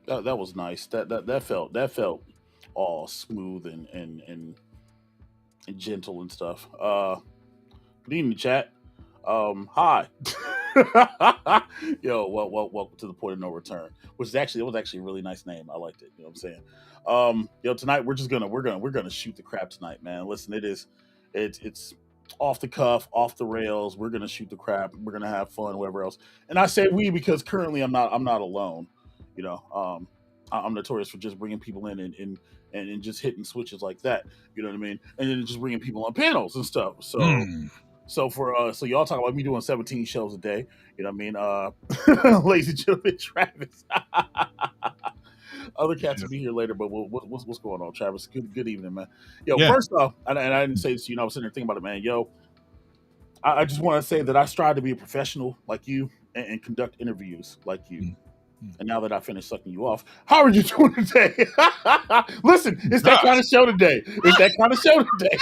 That was nice. That felt all smooth and gentle and stuff. Good evening, chat. Hi. Yo, welcome to the point of no return. Which is actually it was actually a really nice name. I liked it. You know what I'm saying? Yo, tonight we're gonna shoot the crap tonight, man. Listen, it's off the cuff, off the rails. We're gonna shoot the crap. We're gonna have fun, whatever else. And I say we because currently I'm not alone. You know, I'm notorious for just bringing people in and just hitting switches like that. You know what I mean? And then just bringing people on panels and stuff. So Mm. so y'all talk about me doing 17 shows a day. You know what I mean? Ladies and gentlemen, Travis. Other cats will be here later, but what's going on, Travis? Good evening, man. Yo, Yeah. first off, and I didn't say this, I was sitting there thinking about it, man. Yo, I just want to say that I strive to be a professional like you and conduct interviews like you. Mm. And now that I finished sucking you off, how are you doing today? Listen, it's that Gosh. kind of show today. It's that kind of show today.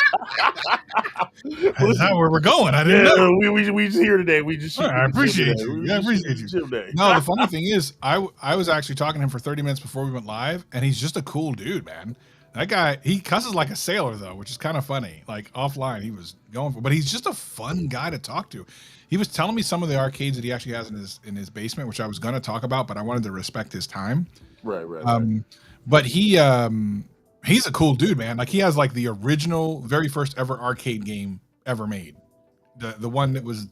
Is that where we're going? I didn't know. We just here today. We just All right, I appreciate today. you. Yeah, I appreciate you. Gym day. No, the funny thing is, I was actually talking to him for 30 minutes before we went live, and he's just a cool dude, man. That guy, he cusses like a sailor though, which is kind of funny. Like offline, he was going for, but he's just a fun guy to talk to. He was telling me some of the arcades that he actually has in his basement, which I was going to talk about, but I wanted to respect his time. Right. But he's a cool dude, man. Like he has like the original, very first ever arcade game ever made. The one that was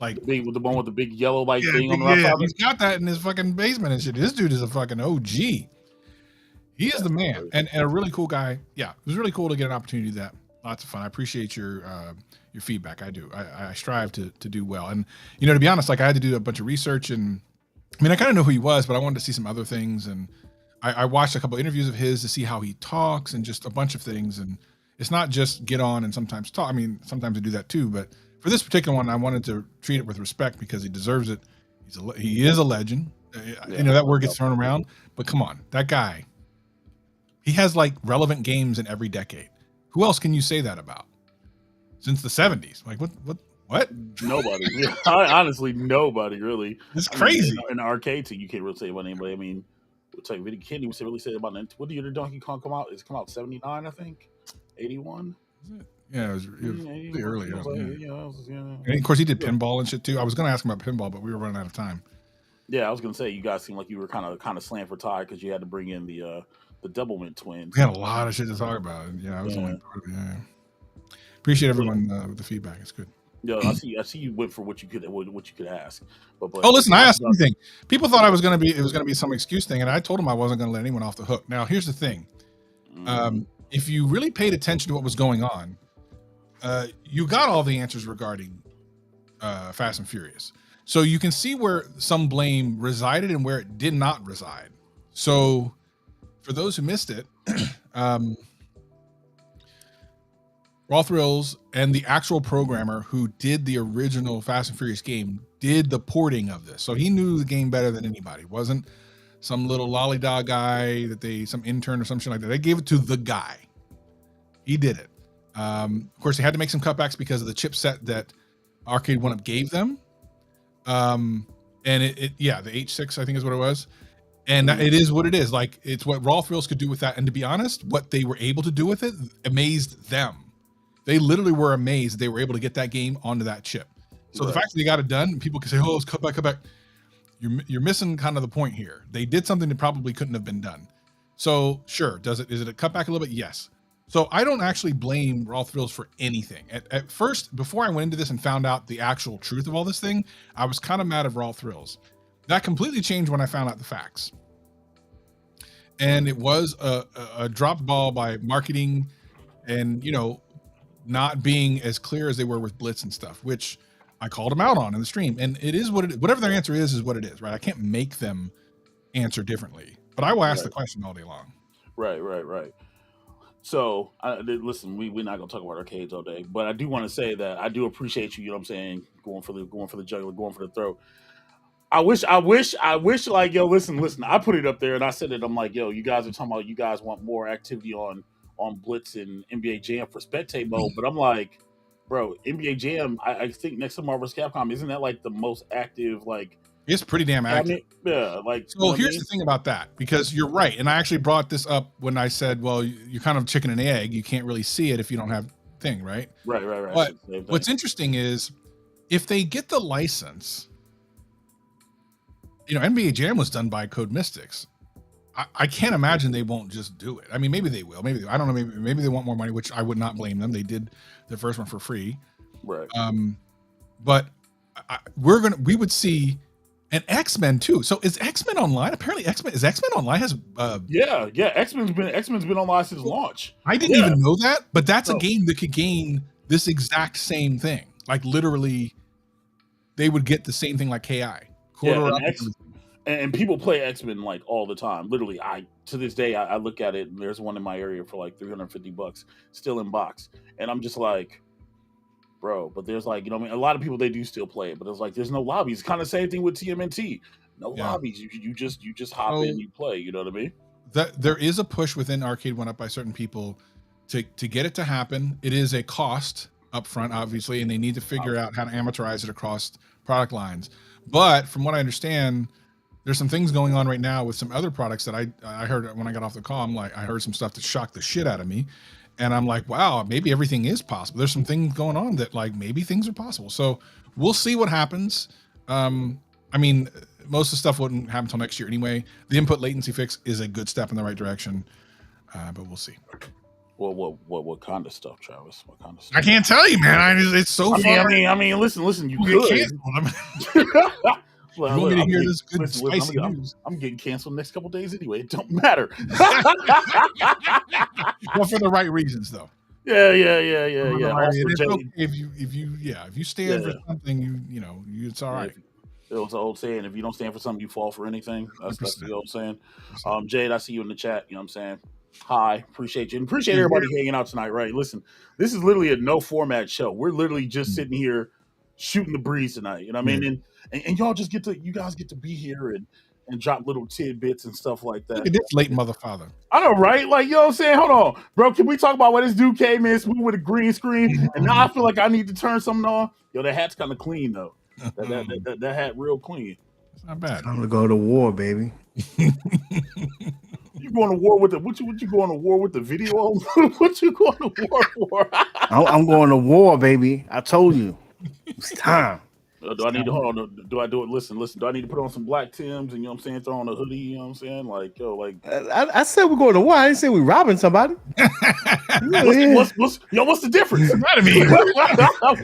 like the one with the big yellow thing on the yeah, outside. he's got that in his fucking basement and shit. This dude is a fucking OG. He is the man, and a really cool guy. Yeah, it was really cool to get an opportunity to do that. Lots of fun. I appreciate your feedback. I do. I strive to do well. And to be honest, like I had to do a bunch of research, and I mean I kind of know who he was, but I wanted to see some other things. And I watched a couple interviews of his to see how he talks and just a bunch of things. And it's not just get on and sometimes talk. I mean, sometimes I do that too, but for this particular one, I wanted to treat it with respect because he deserves it. He is a legend. That word gets thrown around, but come on, that guy. He has like relevant games in every decade. Who else can you say that about? Since the 70s. Like what? Nobody. Honestly, nobody really. It's crazy. In the arcade team, you can't really say about anybody. I mean, it's like Vinny Kenny would really say about what year did Donkey Kong come out? It's come out 79, I think. 81. Yeah, it was really early. Yeah. And of course, he did pinball and shit too. I was going to ask him about pinball, but we were running out of time. Yeah, I was going to say you guys seem like you were kind of slammed for time because you had to bring in the Doublemint twins. We had a lot of shit to talk about. Yeah, I was only part of it. Yeah. Appreciate everyone with the feedback. It's good. Yeah, I see you went for what you could ask. But listen, I asked anything. People thought it was going to be some excuse thing, and I told them I wasn't going to let anyone off the hook. Now, here's the thing: if you really paid attention to what was going on, you got all the answers regarding Fast and Furious. So you can see where some blame resided and where it did not reside. So for those who missed it, Raw Thrills and the actual programmer who did the original Fast and Furious game did the porting of this. So he knew the game better than anybody. It wasn't some little lollydog guy some intern or some shit like that. They gave it to the guy. He did it. Of course, they had to make some cutbacks because of the chipset that Arcade 1-Up gave them. And the H6, I think is what it was. And it is what it is. Like, it's what Raw Thrills could do with that. And to be honest, what they were able to do with it amazed them. They literally were amazed they were able to get that game onto that chip. So the fact that they got it done, people can say, oh, it's cut back. You're missing kind of the point here. They did something that probably couldn't have been done. So sure, is it a cutback a little bit? Yes. So I don't actually blame Raw Thrills for anything. At first, before I went into this and found out the actual truth of all this thing, I was kind of mad at Raw Thrills. That completely changed when I found out the facts. And it was a drop ball by marketing and, not being as clear as they were with Blitz and stuff, which I called them out on in the stream. And it is what it is. Whatever their answer is what it is, right? I can't make them answer differently, but I will ask the question all day long. Right. So, listen, we're not gonna talk about arcades all day, but I do want to say that I do appreciate you. You know what I'm saying? Going for the jugular, going for the throat. I wish. Like, yo, listen. I put it up there and I said it. I'm like, yo, you guys are talking about you guys want more activity on Blitz and NBA Jam for spectate mode, but I'm like, bro, NBA Jam. I think next to Marvel's Capcom, isn't that like the most active like It's pretty damn active. Like. So here's the thing about that, because you're right, and I actually brought this up when I said, well, you're kind of chicken and egg. You can't really see it if you don't have thing, right? Right. But what's interesting is if they get the license, NBA Jam was done by Code Mystics. I can't imagine they won't just do it. I mean, maybe they will. Maybe I don't know. Maybe they want more money, which I would not blame them. They did the first one for free, right? But we would see an X-Men too. So is X-Men Online? Apparently, X-Men Online has X-Men's been online since launch. I didn't even know that, but that's a game that could gain this exact same thing. Like literally, they would get the same thing like KI. And people play X-Men like all the time. Literally, to this day I look at it and there's one in my area for like $350 still in box, and I'm just like, bro. But there's like, a lot of people, they do still play it, but it's like there's no lobbies. Kind of same thing with TMNT. No lobbies. You just hop in, you play. You know what I mean? That there is a push within Arcade One Up by certain people to get it to happen. It is a cost up front, obviously, and they need to figure out how to amortize it across product lines. But from what I understand, there's some things going on right now with some other products that I heard when I got off the call. I'm like, I heard some stuff that shocked the shit out of me. And I'm like, wow, maybe everything is possible. There's some things going on that like maybe things are possible. So we'll see what happens. I mean, most of the stuff wouldn't happen until next year anyway. The input latency fix is a good step in the right direction, but we'll see. Well, what kind of stuff, Travis? What kind of stuff? I can't tell you, man. It's so far. I mean, listen. You could. Well, you want me to hear this good spicy news? I'm getting canceled next couple days anyway. It don't matter. Well, for the right reasons, though. Yeah. It's okay if you stand for something, it's all right. It was an old saying: if you don't stand for something, you fall for anything. That's the old saying. Jade, I see you in the chat. You know what I'm saying? Hi, appreciate you. And appreciate everybody hanging out tonight. Right? Listen, this is literally a no format show. We're literally just sitting here shooting the breeze tonight. You know what I mean? And y'all just you guys get to be here and drop little tidbits and stuff like that. Look at this late motherfather. I know, right? Like, you know what I'm saying? Hold on, bro. Can we talk about why this dude came in smooth with a green screen? And now I feel like I need to turn something on. Yo, that hat's kind of clean though. That hat real clean. It's not bad. I'm gonna go to war, baby. You going to war with the what you going to war with the video? What you going to war for? I'm going to war, baby. I told you. It's time. Do I need to hold on? Do I do it? Listen. Do I need to put on some black Timbs and, you know what I'm saying, throw on a hoodie? You know what I'm saying? Like, yo, like I said we're going to war. I didn't say we're robbing somebody. What's the difference? What does that mean?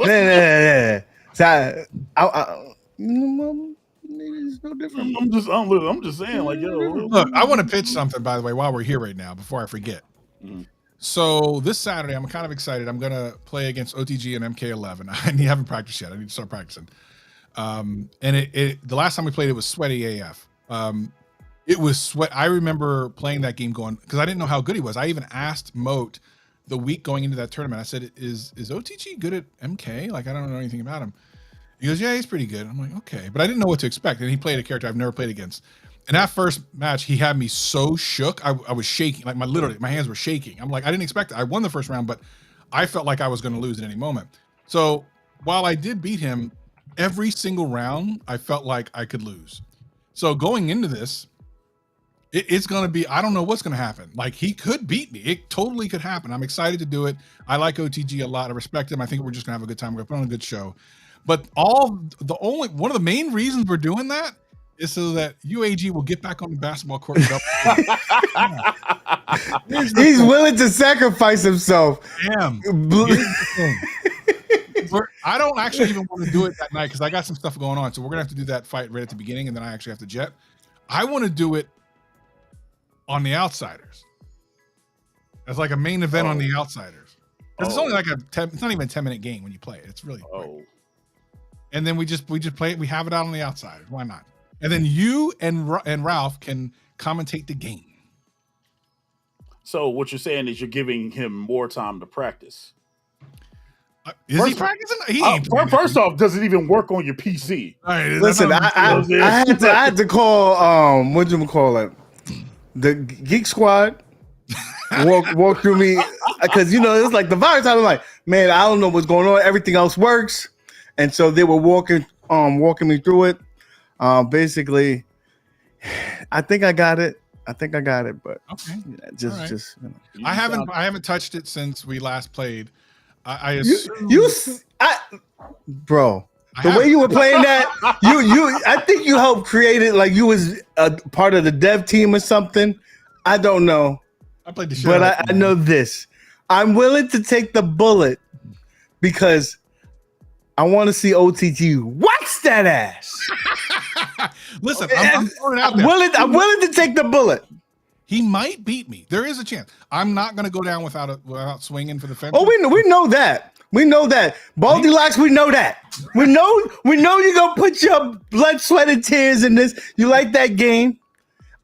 Yeah. So it's no different. I'm just saying, like, yo. Look, I want to pitch something, by the way, while we're here right now, before I forget. Mm-hmm. So this Saturday, I'm kind of excited. I'm going to play against OTG and MK11. I haven't practiced yet. I need to start practicing. And the last time we played, it was sweaty AF. It was sweat. I remember playing that game going, because I didn't know how good he was. I even asked Moat the week going into that tournament. I said, is OTG good at MK? Like, I don't know anything about him. He goes, yeah, he's pretty good. I'm like, okay. But I didn't know what to expect. And he played a character I've never played against. And that first match, he had me so shook. I was shaking. Like my hands were shaking. I'm like, I didn't expect it. I won the first round, but I felt like I was going to lose at any moment. So while I did beat him, every single round, I felt like I could lose. So going into this, it's going to be, I don't know what's going to happen. Like, he could beat me. It totally could happen. I'm excited to do it. I like OTG a lot. I respect him. I think we're just going to have a good time. We're going to put on a good show. But one of the main reasons we're doing that is so that UAG will get back on the basketball court. He's willing to sacrifice himself. Damn. I don't actually even want to do it that night because I got some stuff going on. So we're going to have to do that fight right at the beginning, and then I actually have to jet. I want to do it on the Outsiders. As like a main event on the Outsiders. It's only like it's not even a 10-minute game when you play it. It's really quick. And then we just play it. We have it out on the Outsiders. Why not? And then you and Ralph can commentate the game. So what you're saying is you're giving him more time to practice. Is he practicing? He ain't first off, does it even work on your PC? Right, listen, I had to call what you call it, the Geek Squad. walk through me because it's like the virus. I'm like, man, I don't know what's going on. Everything else works, and so they were walking me through it. Basically, I think I got it. But Okay, just I haven't touched it since we last played. I assume bro. I The way haven't. you were playing that, I think you helped create it. Like you was a part of the dev team or something. I don't know. I played the shit. But I know this. I'm willing to take the bullet because I want to see OTG wax that ass. Listen, I'm throwing it out there. I'm willing to take the bullet. He might beat me. There is a chance. I'm not going to go down without swinging for the fence. Oh, we know that. We know that. Baldy Locks, we know that. We know you're going to put your blood, sweat, and tears in this. You like that game.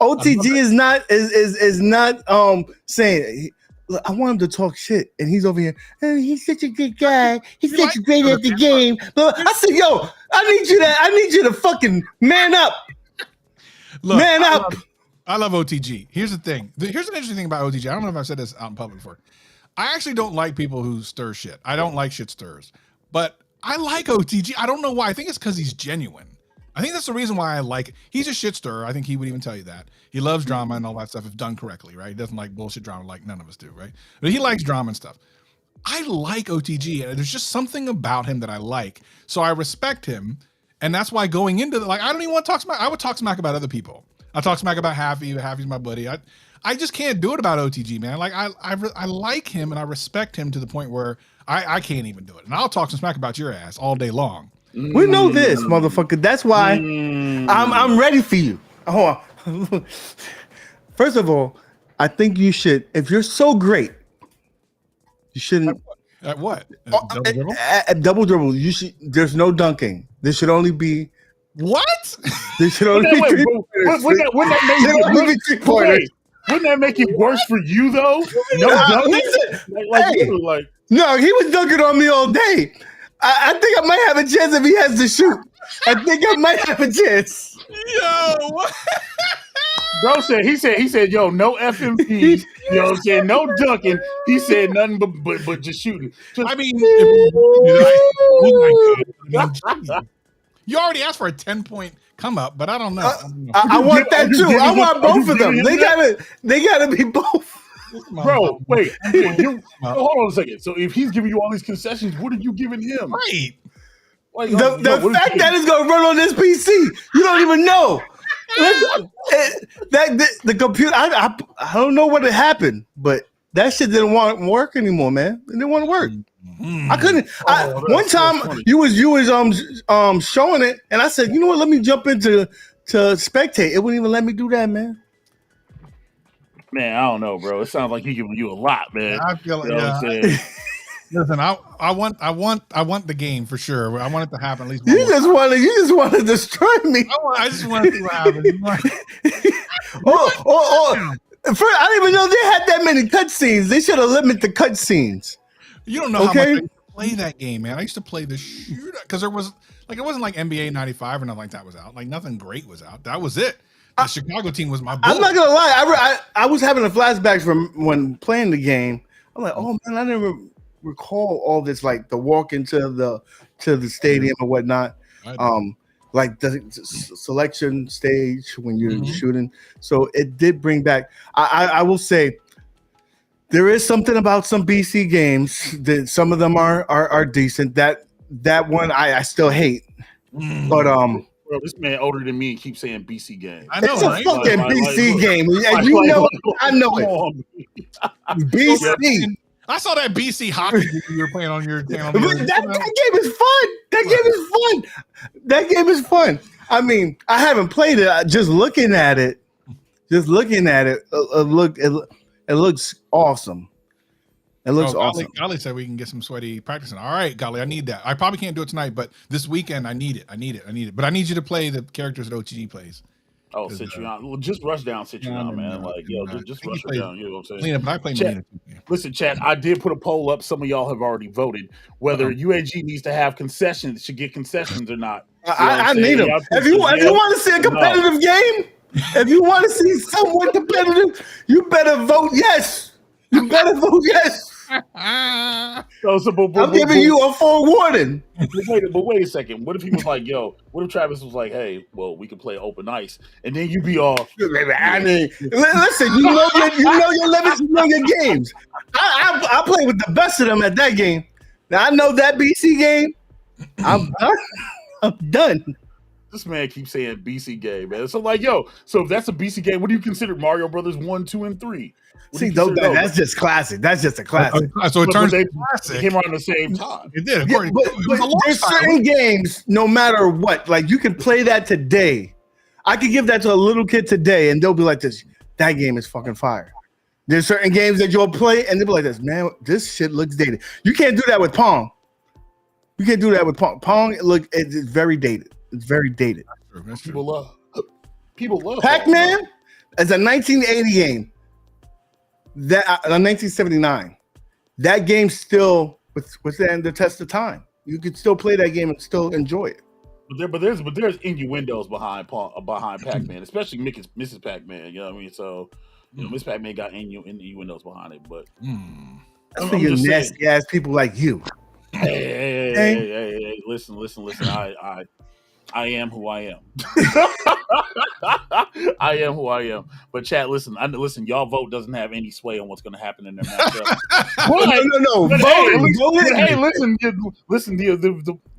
OTG is not saying, look, I want him to talk shit, and he's over here. Oh, he's such a good guy. He's such a great at the game. I said, yo, I need you to fucking man up. Look, man up. I love OTG. Here's the thing. Here's an interesting thing about OTG. I don't know if I've said this out in public before. I actually don't like people who stir shit. I don't like shit stirs, but I like OTG. I don't know why. I think it's because he's genuine. I think that's the reason why I like it. He's a shit stirrer. I think he would even tell you that. He loves drama and all that stuff if done correctly, right? He doesn't like bullshit drama like none of us do, right? But he likes drama and stuff. I like OTG, and there's just something about him that I like. So I respect him, and that's why going into I don't even want to talk smack. I would talk smack about other people. I talk smack about Happy. Happy's my buddy. I just can't do it about OTG, man. Like I like him and I respect him to the point where I can't even do it. And I'll talk some smack about your ass all day long. We know this, motherfucker. That's why I'm ready for you. Hold on. First of all, I think you should, if you're so great, you shouldn't. At what? Double dribble? At double dribble, you should. There's no dunking. There should only be. What? There should only be three pointers. Wouldn't that make it worse for you though? No dunking. No, he was dunking on me all day. I think I might have a chance if he has to shoot. I think I might have a chance. Yo, bro said he said, yo, no FMPs, you know what I'm saying? No dunking. He said nothing but just shooting. I mean, you already asked for a 10-point come up, but I don't know. I want that too. I want both of them. They gotta be both. Bro, wait. Hold on a second. So if he's giving you all these concessions, what are you giving him? Right. Like, the fact that it's gonna run on this PC, you don't even know. The computer, I don't know what happened, but that shit didn't want to work anymore, man. It didn't want to work. I couldn't. One time you was showing it, and I said, you know what? Let me jump into spectate. It wouldn't even let me do that, man. Man, I don't know, bro. It sounds like he's giving you a lot, man. I feel like, listen, I want the game for sure. I want it to happen at least. You just want to destroy me. I just want to see what happens. First, I didn't even know they had that many cutscenes. They should have limited the cutscenes. You don't know how much I used to play that game, man. I used to play the shooter because there was it wasn't like NBA '95 or nothing like that was out. Like nothing great was out. That was it. The Chicago team was my boy. I'm not gonna lie. I was having a flashback from when playing the game. I'm like, oh man, I never recall all this, like the walk into the stadium or whatnot. Like the selection stage when you're shooting. So it did bring back. I will say there is something about some BC games that some of them are decent. That one I still hate. But bro, this man older than me keeps saying BC game. I know, it's a right? fucking BC game. And you know it. I know it. BC. I saw that BC hockey you were playing on your channel. That game is fun. That game is fun. I mean, I haven't played it. Just looking at it, it looks awesome. It looks awesome. Golly said we can get some sweaty practicing. All right, Golly, I need that. I probably can't do it tonight, but this weekend I need it. But I need you to play the characters that OTG plays. Oh, Citron. Well, just rush down Citron, man. Like, yo, just rush her down. You know what I'm saying? Lena, but I play Chat, listen, chat, I did put a poll up. Some of y'all have already voted whether UAG needs to have concessions, should get concessions or not. I need them. If you want to see a competitive game, if you want to see someone competitive, you better vote yes. You better vote yes. I'm giving you a forewarning. But wait a second. What if he was like, "Yo"? What if Travis was like, "Hey, well, we can play open ice," and then you be all, I mean, listen, you know your limits, you know your games. I play with the best of them at that game. Now I know that BC game. I'm done. This man keeps saying BC game, man. So like, so if that's a BC game, what do you consider Mario Brothers 1, 2, and 3? See, that's just classic. That's just a classic. So it turns classic. Came around at the same time. It did. Yeah, but there's certain games, no matter what, like you can play that today. I could give that to a little kid today, and they'll be like, "This, that game is fucking fire." There's certain games that you'll play, and they'll be like, "This, man, this shit looks dated." You can't do that with Pong. You can't do that with Pong. Pong, look, it's very dated. It's very dated. That's true. People love Pac-Man as a 1980 game. That 1979. That game still withstand the test of time. You could still play that game and still enjoy it. But there's innuendos behind Pac-Man, especially Mrs. Pac-Man. You know what I mean? So Miss Pac-Man got innuendos behind it. But that's for you nasty ass people like you. Hey, listen. I am who I am. I am who I am. But chat, listen. Y'all vote doesn't have any sway on what's going to happen in their matchup. No. Listen. Do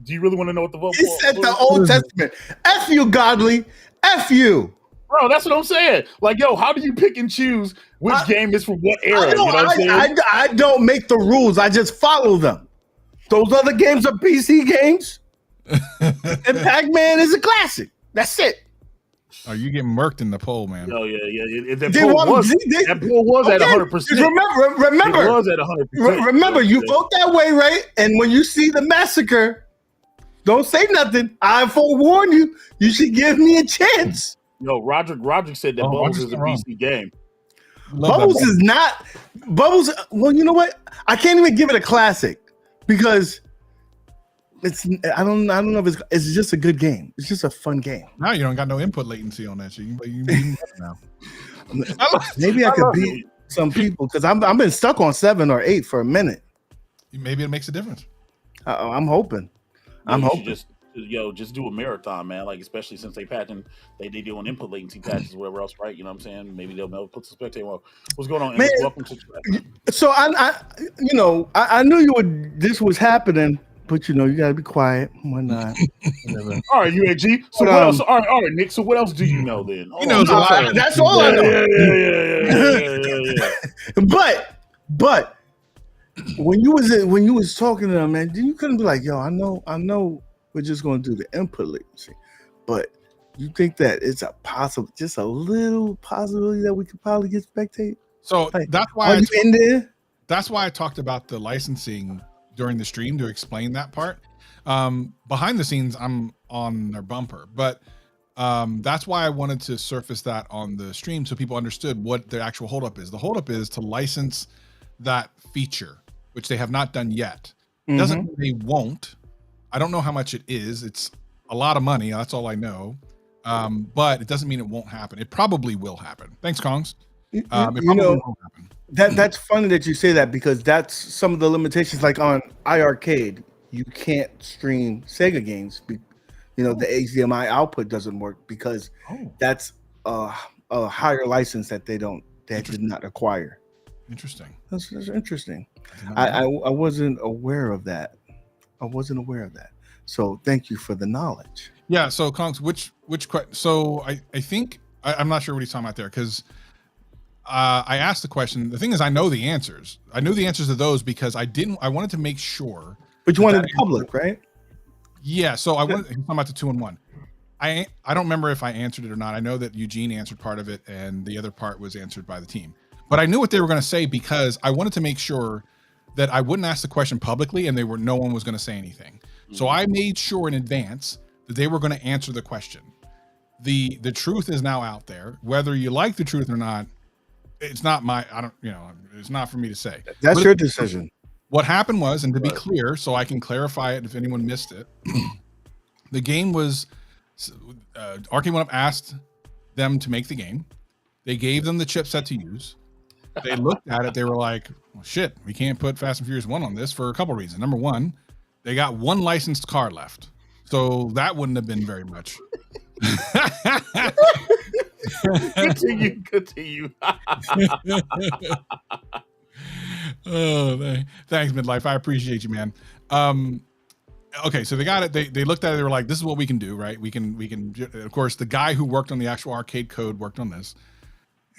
you really want to know what the vote? He said the Old Testament. F you, godly. F you. Bro, that's what I'm saying. Like, how do you pick and choose which game is for what era? I don't make the rules. I just follow them. Those other games are PC games. And Pac-Man is a classic. That's it. Oh, you getting murked in the poll, man. Oh, yeah. That poll was at 100%. Remember, it was at 100%. Remember, you vote that way, right? And when you see the massacre, don't say nothing. I forewarn you. You should give me a chance. Roderick said that Bubbles is a PC game. Bubbles is not. Bubbles, well, you know what? I can't even give it a classic because I don't know if it's just a good game. It's just a fun game. Now you don't got no input latency on that shit. You now. Maybe I could beat some people because I've been stuck on 7 or 8 for a minute. Maybe it makes a difference. I'm hoping. I'm hoping. Just do a marathon, man. Like especially since they doing input latency patches, or whatever else, right? You know what I'm saying? Maybe they'll put the spectator on. What's going on? Man, welcome to. So I knew this was happening. But you gotta be quiet. Why not? All right, UAG. So what else? All right, Nick. So what else do you know then? That's all I know. Yeah. But when you was talking to them, man, you couldn't be like, "Yo, I know, we're just gonna do the input latency," but you think that it's just a little possibility that we could probably get spectate? So that's why in there. That's why I talked about the licensing during the stream to explain that part. Behind the scenes, I'm on their bumper, but that's why I wanted to surface that on the stream so people understood what the actual holdup is. The holdup is to license that feature, which they have not done yet. Doesn't mean they won't. I don't know how much it is. It's a lot of money. That's all I know. But it doesn't mean it won't happen. It probably will happen. Thanks, Kongs. It probably will happen. That's funny that you say that because that's some of the limitations. Like on iiRcade, you can't stream Sega games. The HDMI output doesn't work because that's a higher license that they did not acquire. Interesting. That's interesting. I wasn't aware of that. So thank you for the knowledge. Yeah. So Kongs, so I think I'm not sure what he's talking about there because. I asked the question. The thing is, I know the answers. I knew the answers to those because I wanted to make sure. But you wanted the public, right? Yeah. So he's talking about the 2-in-1. I don't remember if I answered it or not. I know that Eugene answered part of it and the other part was answered by the team. But I knew what they were going to say because I wanted to make sure that I wouldn't ask the question publicly and no one was going to say anything. So I made sure in advance that they were going to answer the question. The truth is now out there. Whether you like the truth or not, it's not it's not for me to say. That's your decision. What happened was, and to be clear, so I can clarify it if anyone missed it, the game was, Arcade 1UP asked them to make the game. They gave them the chipset to use. they looked at it. They were like, well, shit, we can't put Fast and Furious 1 on this for a couple reasons. Number one, they got one licensed car left. So that wouldn't have been very much. Continue. Oh, thanks, Midlife. I appreciate you, man. Okay, so they got it. They looked at it. They were like, "This is what we can do, right? We can." Of course, the guy who worked on the actual arcade code worked on this.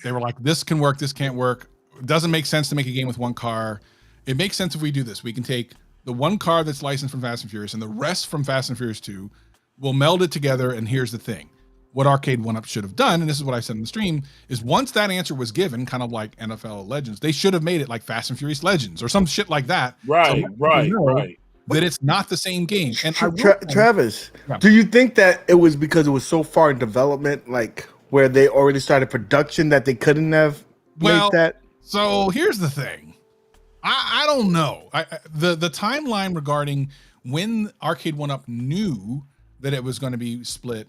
They were like, "This can work. This can't work. It doesn't make sense to make a game with one car. It makes sense if we do this. We can take the one car that's licensed from Fast and Furious and the rest from Fast and Furious 2. We'll meld it together. And here's the thing: what Arcade 1-Up should have done, and this is what I said in the stream, is once that answer was given, kind of like NFL Legends, they should have made it like Fast and Furious Legends or some shit like that. Right. That it's not the same game. And Travis, do you think that it was because it was so far in development, like where they already started production, that they couldn't have made that? So here's the thing. I don't know. The timeline regarding when Arcade 1-Up knew that it was going to be split,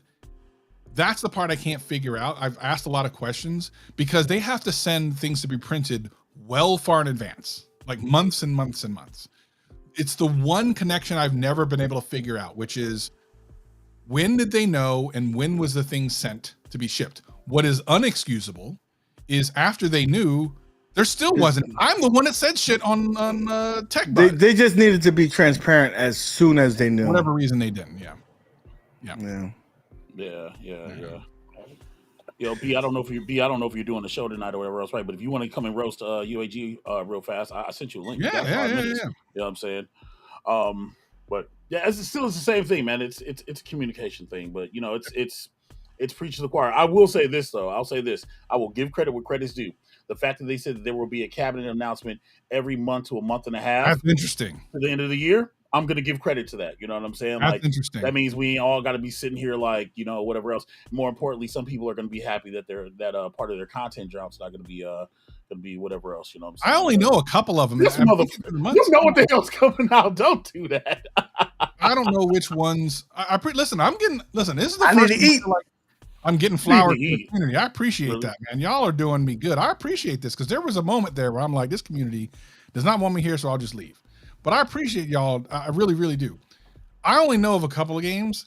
that's the part I can't figure out. I've asked a lot of questions because they have to send things to be printed well far in advance, like months and months and months. It's the one connection I've never been able to figure out, which is when did they know and when was the thing sent to be shipped? What is unexcusable is after they knew, there still wasn't. I'm the one that said shit on Tech. They just needed to be transparent as soon as they knew. For whatever reason they didn't. Yeah. Yo, B, I don't know if you're doing the show tonight or whatever else, right? But if you want to come and roast UAG real fast, I sent you a link. Yeah. You know what I'm saying? But yeah, it's the same thing, man. It's a communication thing, but you know, it's preach to the choir. I will say this though. I'll say this. I will give credit where credit's due. The fact that they said that there will be a cabinet announcement every month to a month and a half. That's interesting. To the end of the year. I'm going to give credit to that. You know what I'm saying? That's interesting. That means we all got to be sitting here like, you know, whatever else. More importantly, some people are going to be happy that part of their content drops not going to be whatever else. You know what I'm saying? I only know a couple of them. You know what the hell's coming out. Don't do that. I don't know which ones. Listen, this is the I first need to eat. I'm getting flowers from the community. I appreciate that, man. Y'all are doing me good. I appreciate this because there was a moment there where I'm like, this community does not want me here, so I'll just leave. But I appreciate y'all. I really, really do. I only know of a couple of games.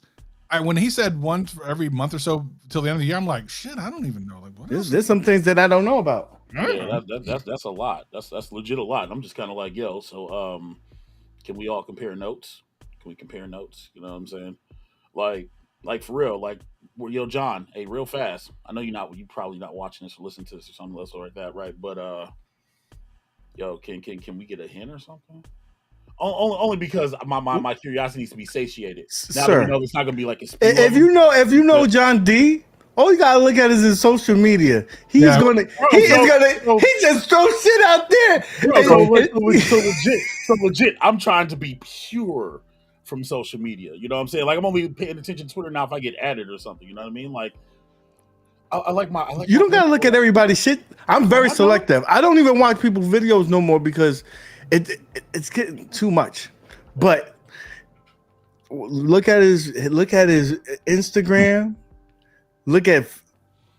When he said one for every month or so till the end of the year, I'm like, shit, I don't even know. Like, what there's some things that I don't know about. Yeah, that's a lot. That's legit a lot. I'm just kind of like, yo, so can we all compare notes? Can we compare notes? You know what I'm saying? Like for real, like, yo, John, hey, real fast. I know you probably not watching this or listening to this or something else like that, right? But yo, can we get a hint or something? Only because my curiosity needs to be satiated. Now that we know it's not gonna be like a if you know John D, all you gotta look at is his social media. He just throw shit out there. So legit. I'm trying to be pure from social media. You know what I'm saying? Like I'm only paying attention to Twitter now if I get added or something. You know what I mean? Like you don't gotta look at everybody's shit. I'm very selective. I don't even watch people's videos no more because it's getting too much. But look at his Instagram. Look at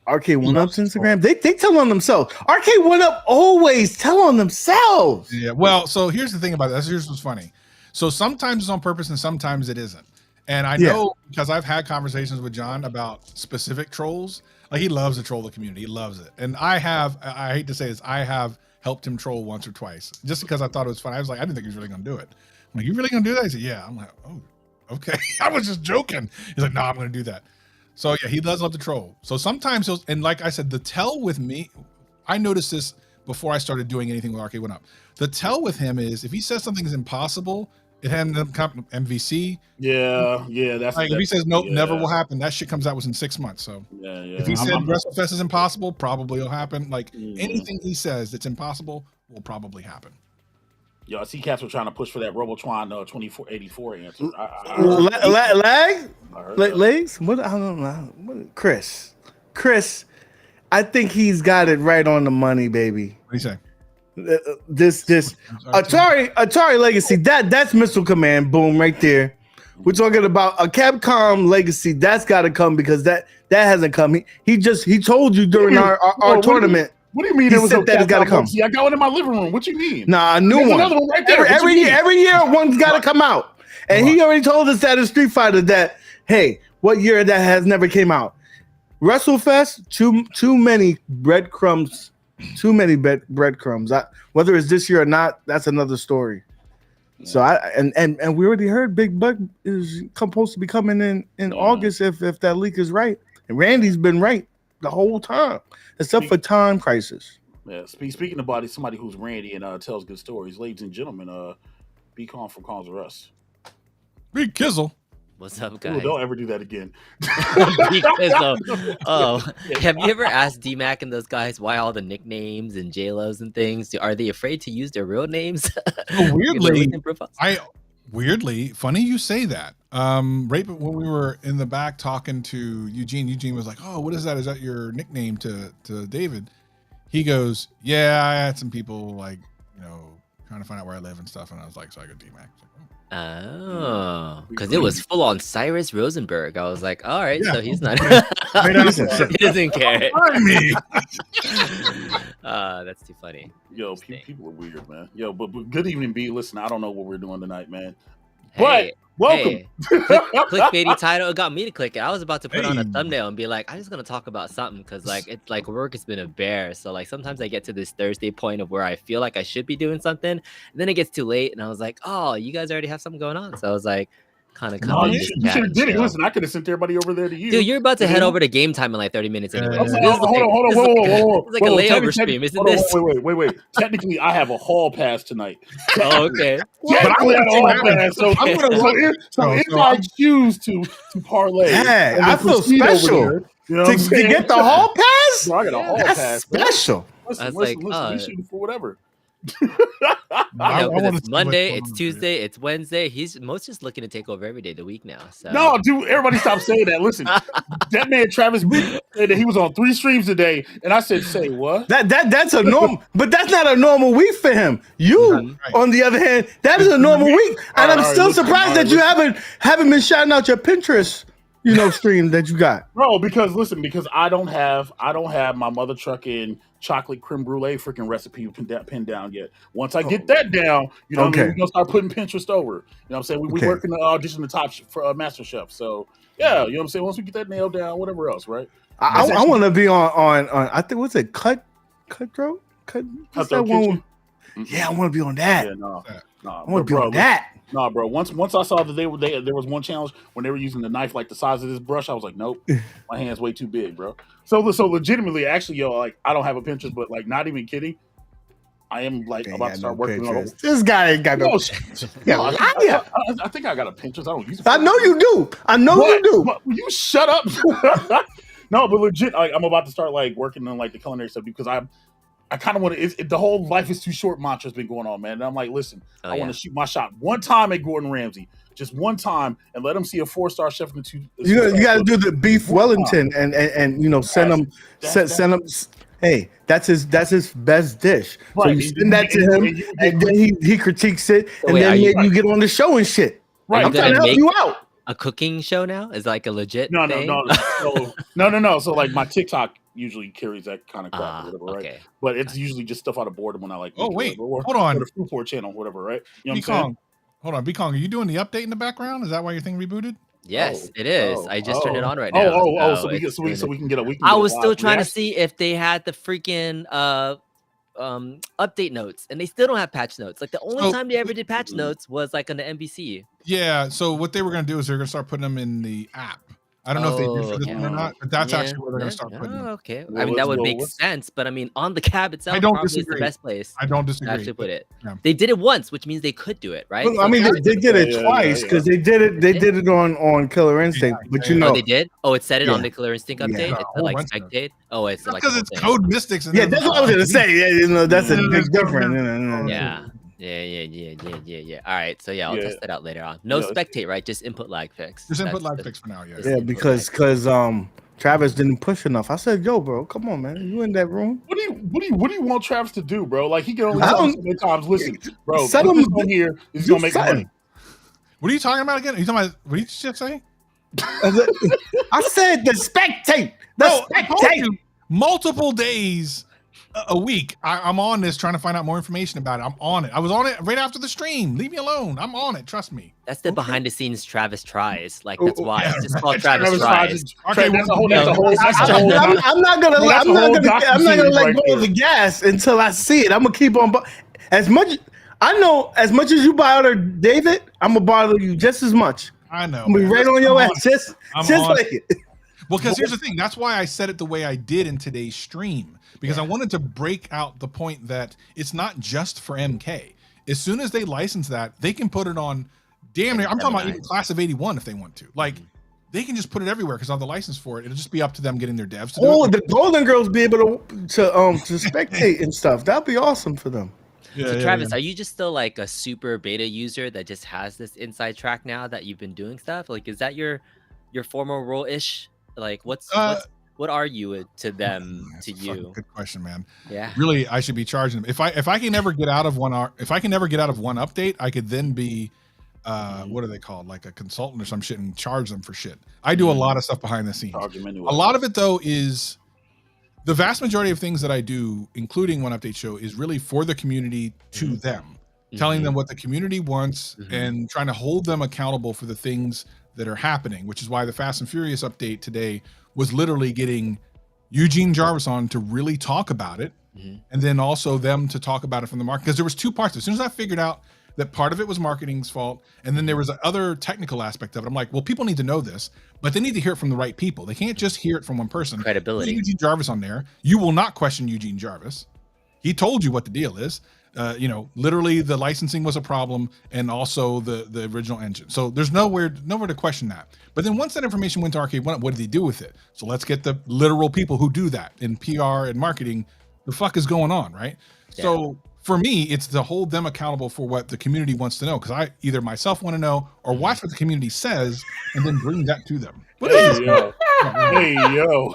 Arcade 1-Up's Instagram. They tell on themselves. Arcade 1-Up always tell on themselves. Yeah. Well, so here's the thing about that. Here's what's funny. So sometimes it's on purpose and sometimes it isn't. And I know because I've had conversations with John about specific trolls. Like he loves to troll the community. He loves it. And I hate to say this, I have helped him troll once or twice just because I thought it was fun. I was like, I didn't think he was really going to do it. I'm like, you really going to do that? He said, yeah. I'm like, oh, okay. I was just joking. He's like, no, I'm going to do that. So yeah, he does love to troll. So sometimes and like I said, the tell with me, I noticed this before I started doing anything with Arcade 1-Up. The tell with him is if he says something is impossible, it had an MVC. Yeah, that's like if he says nope, never will happen. That shit comes out within 6 months. So if he said WrestleFest is impossible, probably will happen. Like anything he says that's impossible will probably happen. Yo, I see cats were trying to push for that Robotron 2484 answer. Legs? What? I don't know. Chris, I think he's got it right on the money, baby. What do you say? This Atari Legacy, that's Missile Command, boom, right there. We're talking about a Capcom Legacy. That's got to come because that hasn't come. He told you during our tournament. What do you mean? He There was said no that it's got to Capcom come. See, I got one in my living room. What you mean? Nah, a new There's one. another one right there. Every year, one's got to come out. And he already told us that in Street Fighter that, hey, what year that has never came out? WrestleFest, too many breadcrumbs. Too many breadcrumbs. Whether it's this year or not, that's another story. Yeah. So and we already heard Big Buck is supposed to be coming in August if that leak is right. And Randy's been right the whole time, except for Time Crisis. Yeah. Speaking about somebody who's Randy and tells good stories, ladies and gentlemen, Be Calm from Calls of Us. Big Kizzle. What's up, guys? Ooh, don't ever do that again. Have you ever asked D-Mac and those guys why all the nicknames and JLos and things? Are they afraid to use their real names? Weirdly, funny you say that. Right when we were in the back talking to Eugene was like, "Oh, what is that? Is that your nickname to David?" He goes, "Yeah, I had some people like, trying to find out where I live and stuff," and I was like, "So I go D-Mac." Oh, because it was full on Cyrus Rosenberg. I was like, all right, so he's not. He doesn't care. That's too funny. Yo, people are weird, man. Yo, but good evening, B. Listen, I don't know what we're doing tonight, man. Hey, but welcome. Clickbaity title. It got me to click it. I was about to put on a thumbnail and be like, I'm just gonna talk about something because it's like work has been a bear. So like sometimes I get to this Thursday point of where I feel like I should be doing something, and then it gets too late, and I was like, oh, you guys already have something going on. So I was like, kind of coming. You should have did it. Listen, I could have sent everybody over there to you. Dude, you're about to head over to Game Time in like 30 minutes anyway. Hold on. It's like a layover stream, isn't this? Wait. Technically, I have a hall pass tonight. Oh, okay. Technically, I have a hall pass. So if I choose to parlay, hey, I feel special to get the hall pass. Bro, I got a hall pass. Special. Listen, we shooting for whatever. It's Monday, it's Tuesday, it's Wednesday. Most just looking to take over every day of the week now. So. No, dude, everybody stop saying that. Listen, that man Travis said that he was on 3 streams today, and I said, "Say what?" That's a normal, but that's not a normal week for him. You, on the other hand, that is a normal week, and I'm still surprised that you haven't been shouting out your Pinterest, stream that you got, bro. Because I don't have my mother trucking chocolate creme brulee freaking recipe pinned down yet. Once I get that down, we're gonna start putting Pinterest over. You know what I'm saying? We working the audition the top for Master Chef. So yeah, you know what I'm saying? Once we get that nailed down, whatever else, right? I want to be on I think what's it, Cutthroat? What's that one? Yeah, I want to be on that. Yeah, no. I want to be on that. Nah, bro. Once I saw that there was one challenge when they were using the knife like the size of this brush, I was like, nope, my hand's way too big, bro. So legitimately, actually, like I don't have a Pinterest, but like not even kidding, I am like about to start working on it. This guy ain't got no. I think I got a Pinterest. I don't use it. I know you do. You do. But you shut up. No, but legit, like, I'm about to start like working on like the culinary stuff because I kind of want to. The whole life is too short mantra has been going on, man. And I'm like, listen, I want to shoot my shot one time at Gordon Ramsay, just one time, and let him see a 4-star chef in the 2. You got to do the beef Wellington and send him. Hey, that's his best dish. Right. So you send that to him, and then he critiques it, and then you get on the show and shit. Right, I'm trying to help you out. A cooking show now is like a legit thing? No. So like my TikTok usually carries that kind of crap or whatever, right? Okay. But it's usually just stuff out of boredom when I like. Hold on. Or the Food Port channel, whatever, right? You know what I'm saying? Hold on, B-Kong, are you doing the update in the background? Is that why your thing rebooted? Yes, it is. I just turned it on right now. So we can get a. I was still trying to see if they had the freaking update notes, and they still don't have patch notes. Like the only time they ever did patch notes was like on the NBC. Yeah, so what they were going to do is they're going to start putting them in the app. I don't know if they do for this one or not, but that's actually where they're going to start putting them. Okay. I mean, that would make sense, but I mean, on the cab itself, probably is the best place. I don't disagree. To actually put it. Yeah. They did it once, which means they could do it, right? Well, I mean, they did it twice because they did it on Killer Instinct, but Oh, they did? Oh, it said it on the Killer Instinct update? It's like spectate? Oh, it's like because it's Code Mystics. Yeah, that's what I was going to say. Yeah, that's a big difference. Yeah. Yeah. All right, so I'll test that out later on. No spectate, right? Just input lag fix. Just input lag fix for now, yeah. Yeah, because Travis didn't push enough. I said, "Yo, bro, come on, man, you in that room? What do you want Travis to do, bro? Like he can only tell so many times. Listen, bro, set him on here is gonna make money. What are you talking about again? Are you talking about what did you just say? I said the spectate. The spectate. Multiple days a week. I'm on this trying to find out more information about it. I'm on it. I was on it right after the stream. Leave me alone. I'm on it. Trust me. That's the behind the scenes Travis tries. Like that's why it's just called Travis Travis tries. Okay, that's a whole. That's a whole. I'm not gonna let go of the gas until I see it. I'm gonna keep on. As much as you bother David, I'm gonna bother you just as much. I know. I'm gonna be right on your ass, just like it. Well, because here's the thing. That's why I said it the way I did in today's stream, because I wanted to break out the point that it's not just for MK. As soon as they license that, they can put it on damn near. I'm talking about even Class of 81 if they want to. Like, they can just put it everywhere because on the license for it, it'll just be up to them getting their devs to do it. The Golden Girls be able to spectate and stuff. That'd be awesome for them. Yeah, so Travis, are you just still like a super beta user that just has this inside track now that you've been doing stuff? Like, is that your formal role ish? Like, what are you to them, to you? Good question, man. Yeah. Really, I should be charging them. If I can never get out of one update, I could then be what are they called? Like a consultant or some shit and charge them for shit. I do a lot of stuff behind the scenes. A lot of it though is the vast majority of things that I do, including One Update Show, is really for the community to them, telling them what the community wants and trying to hold them accountable for the things that are happening, which is why the Fast and Furious update today was literally getting Eugene Jarvis on to really talk about it, and then also them to talk about it from the market, because there was two parts. As soon as I figured out that part of it was marketing's fault, and then there was other technical aspect of it, I'm like, well, people need to know this, but they need to hear it from the right people. They can't just hear it from one person. Credibility. Eugene Jarvis on there. You will not question Eugene Jarvis. He told you what the deal is. Literally the licensing was a problem, and also the original engine. So there's nowhere to question that. But then once that information went to Arcade One, what did he do with it? So let's get the literal people who do that in PR and marketing. The fuck is going on, right? Yeah. So for me, it's to hold them accountable for what the community wants to know, because I either myself want to know or watch what the community says and then bring that to them. Hey yo.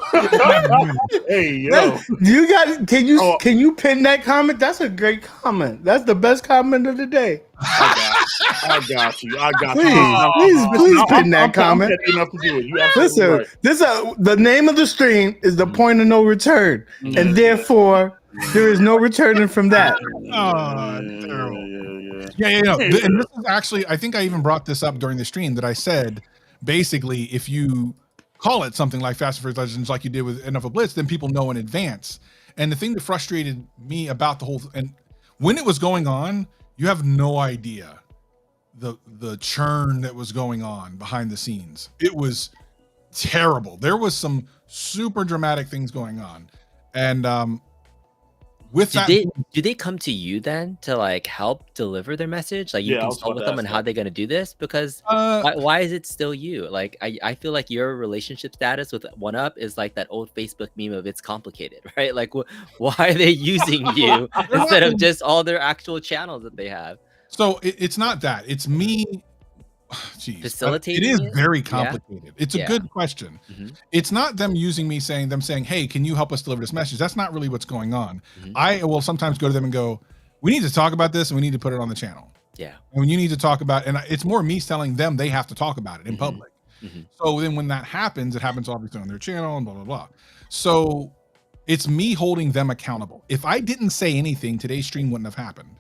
Hey yo. Can you pin that comment? That's a great comment. That's the best comment of the day. I got you. Please pin that comment. Listen, right. The name of the stream is the point of no return, and therefore there is no returning from that. Yeah. And this is actually, I think I even brought this up during the stream that I said, basically, if you call it something like Fast and Furious Legends, like you did with NFL Blitz, then people know in advance. And the thing that frustrated me about the whole, and when it was going on, you have no idea the churn that was going on behind the scenes. It was terrible. There was some super dramatic things going on, and do they come to you then to like help deliver their message? Like you consult with them on how they're going to do this? Because why is it still you? Like I feel like your relationship status with One Up is like that old Facebook meme of it's complicated, right? Like why are they using you instead of just all their actual channels that they have? So it's not that. It's me. Jeez, facilitating. It is very complicated. Yeah. It's a good question. It's not them using me saying, hey, can you help us deliver this message? That's not really what's going on. I will sometimes go to them and go, we need to talk about this and we need to put it on the channel. Yeah. And when you need to talk about, and it's more me telling them they have to talk about it in public. So then when that happens, it happens obviously on their channel and blah, blah, blah. So it's me holding them accountable. If I didn't say anything, today's stream wouldn't have happened.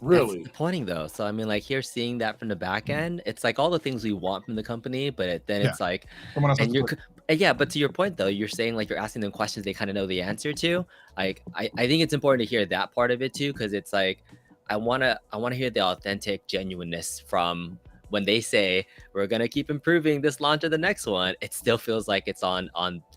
Really? That's disappointing though. So I mean, like here seeing that from the back end, it's like all the things we want from the company, but then it's like, but to your point though, you're saying like you're asking them questions they kind of know the answer to. Like I think it's important to hear that part of it too, because it's like I wanna hear the authentic genuineness from when they say we're gonna keep improving this launch of the next one. It still feels like it's on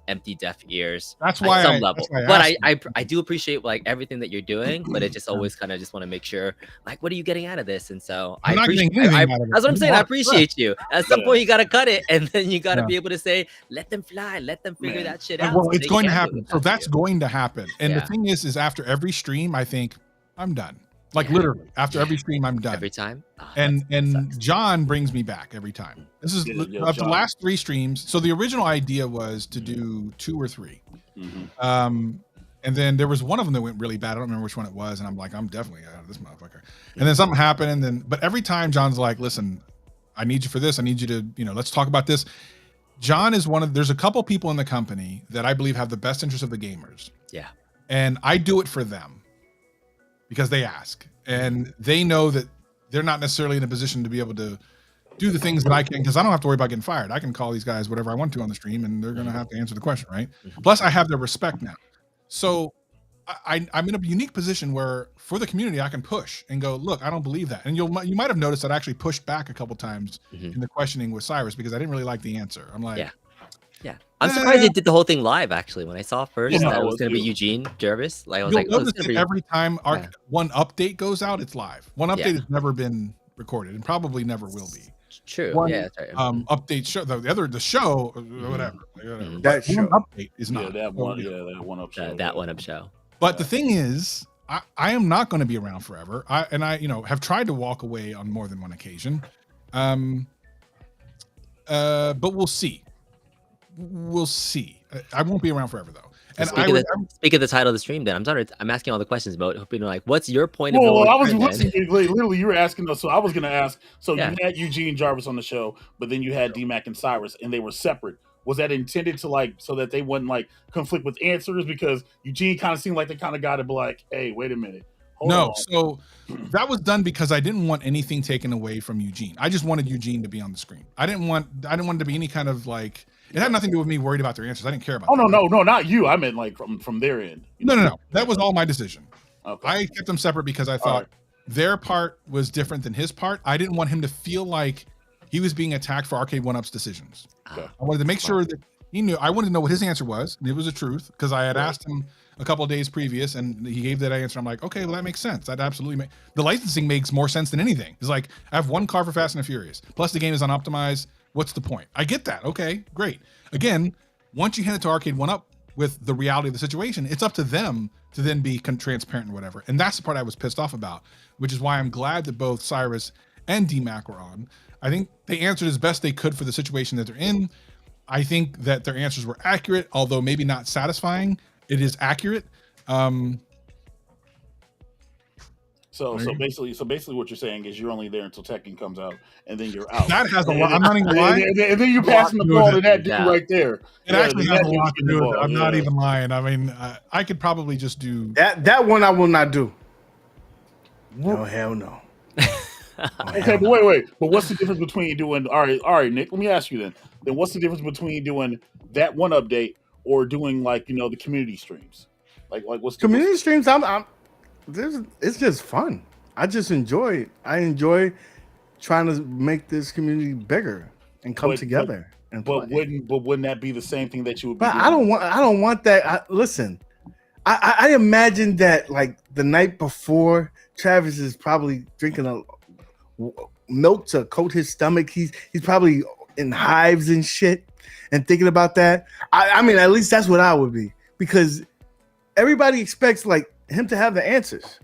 empty deaf ears. That's why at some level. But I do appreciate like everything that you're doing, but it just always kind of just want to make sure like what are you getting out of this? And so I appreciate that's what I'm saying. I appreciate you. At some point you gotta cut it, and then you gotta be able to say, let them fly, let them figure that shit out. Well, it's going to happen. So that's going to happen. And the thing is after every stream, I think I'm done. Like literally after every stream, I'm done every time. And John brings me back every time. This is of the last 3 streams. So the original idea was to do 2 or 3. And then there was one of them that went really bad. I don't remember which one it was. And I'm like, I'm definitely out of this motherfucker. And then something happened. But every time John's like, listen, I need you for this. I need you to, let's talk about this. John is there's a couple people in the company that I believe have the best interest of the gamers. Yeah. and I do it for them because they ask, and they know that they're not necessarily in a position to be able to do the things that I can, because I don't have to worry about getting fired. I can call these guys whatever I want to on the stream, and they're going to have to answer the question, right? Plus, I have their respect now. So I'm in a unique position where for the community, I can push and go, look, I don't believe that. And you might have noticed that I actually pushed back a couple times in the questioning with Cyrus because I didn't really like the answer. I'm like, yeah. I'm surprised they did the whole thing live. Actually, when I saw first that it was going to be Eugene Jarvis, like I was like, oh, it's gonna be... every time one update goes out, it's live. One update has never been recorded and probably never will be. True. One, that's right. Update show the show whatever. That show update is not that one up show. That one up show. But the thing is, I am not going to be around forever. I have tried to walk away on more than one occasion. But we'll see. We'll see. I won't be around forever though. And speak of the title of the stream, then I'm asking all the questions about hoping like, what's your point of view? Well, I was literally you were asking us, so I was going to ask. So you had Eugene Jarvis on the show, but then you had D-Mac and Cyrus, and they were separate. Was that intended to like so that they wouldn't like conflict with answers? Because Eugene kind of seemed like the kind of guy to be like, hey, wait a minute. Hold on. So that was done because I didn't want anything taken away from Eugene. I just wanted Eugene to be on the screen. I didn't want it to be any kind of like. It had nothing to do with me worried about their answers. I didn't care about. Oh no, not you. I meant like from their end. No. That was all my decision. Okay. I kept them separate because I thought their part was different than his part. I didn't want him to feel like he was being attacked for Arcade 1-Up's decisions. Okay. I wanted to make sure that he knew. I wanted to know what his answer was, and it was the truth because I had asked him a couple of days previous, and he gave that answer. I'm like, okay, well that makes sense. That absolutely the licensing makes more sense than anything. It's like I have one car for Fast and the Furious, plus the game is unoptimized. What's the point? I get that. Okay, great. Again, once you hand it to Arcade 1-Up with the reality of the situation, it's up to them to then be transparent and whatever. And that's the part I was pissed off about, which is why I'm glad that both Cyrus and D-Mac were on. I think they answered as best they could for the situation that they're in. I think that their answers were accurate, although maybe not satisfying. It is accurate. So basically what you're saying is you're only there until Tekken comes out and then you're out. That has a lot. I'm not even lying. And then you're passing the ball to that dude right there. It actually has a lot to do with it. I'm not even lying. I mean, I could probably just do that one. I will not do. No, hell no. Okay, but wait. But what's the difference between doing? All right, Nick. Let me ask you then. Then what's the difference between doing that one update or doing like the community streams? Like what's the community streams? It's just fun. I just enjoy it. I enjoy trying to make this community bigger and come together. But wouldn't that be the same thing that you would be doing? I don't want that. Listen, I imagine that like the night before, Travis is probably drinking a milk to coat his stomach. He's probably in hives and shit and thinking about that. I mean, at least that's what I would be, because everybody expects like him to have the answers.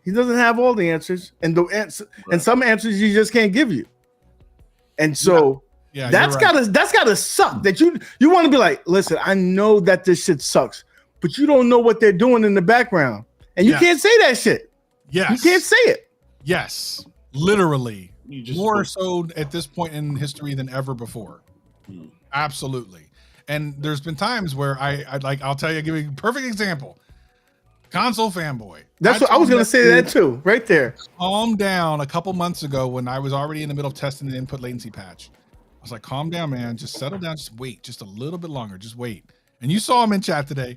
He doesn't have all the answers, and and some answers you just can't give you. And so that's gotta suck. That you want to be like, listen, I know that this shit sucks, but you don't know what they're doing in the background, and you can't say that shit. Yes, you can't say it. Yes, literally, more so at this point in history than ever before. Absolutely. And there's been times where I'll tell you, I'll give you a perfect example. Console fanboy. That's what I was going to say that too, right there. Calm down a couple months ago when I was already in the middle of testing the input latency patch. I was like, calm down, man. Just settle down. Just wait just a little bit longer. Just wait. And you saw him in chat today.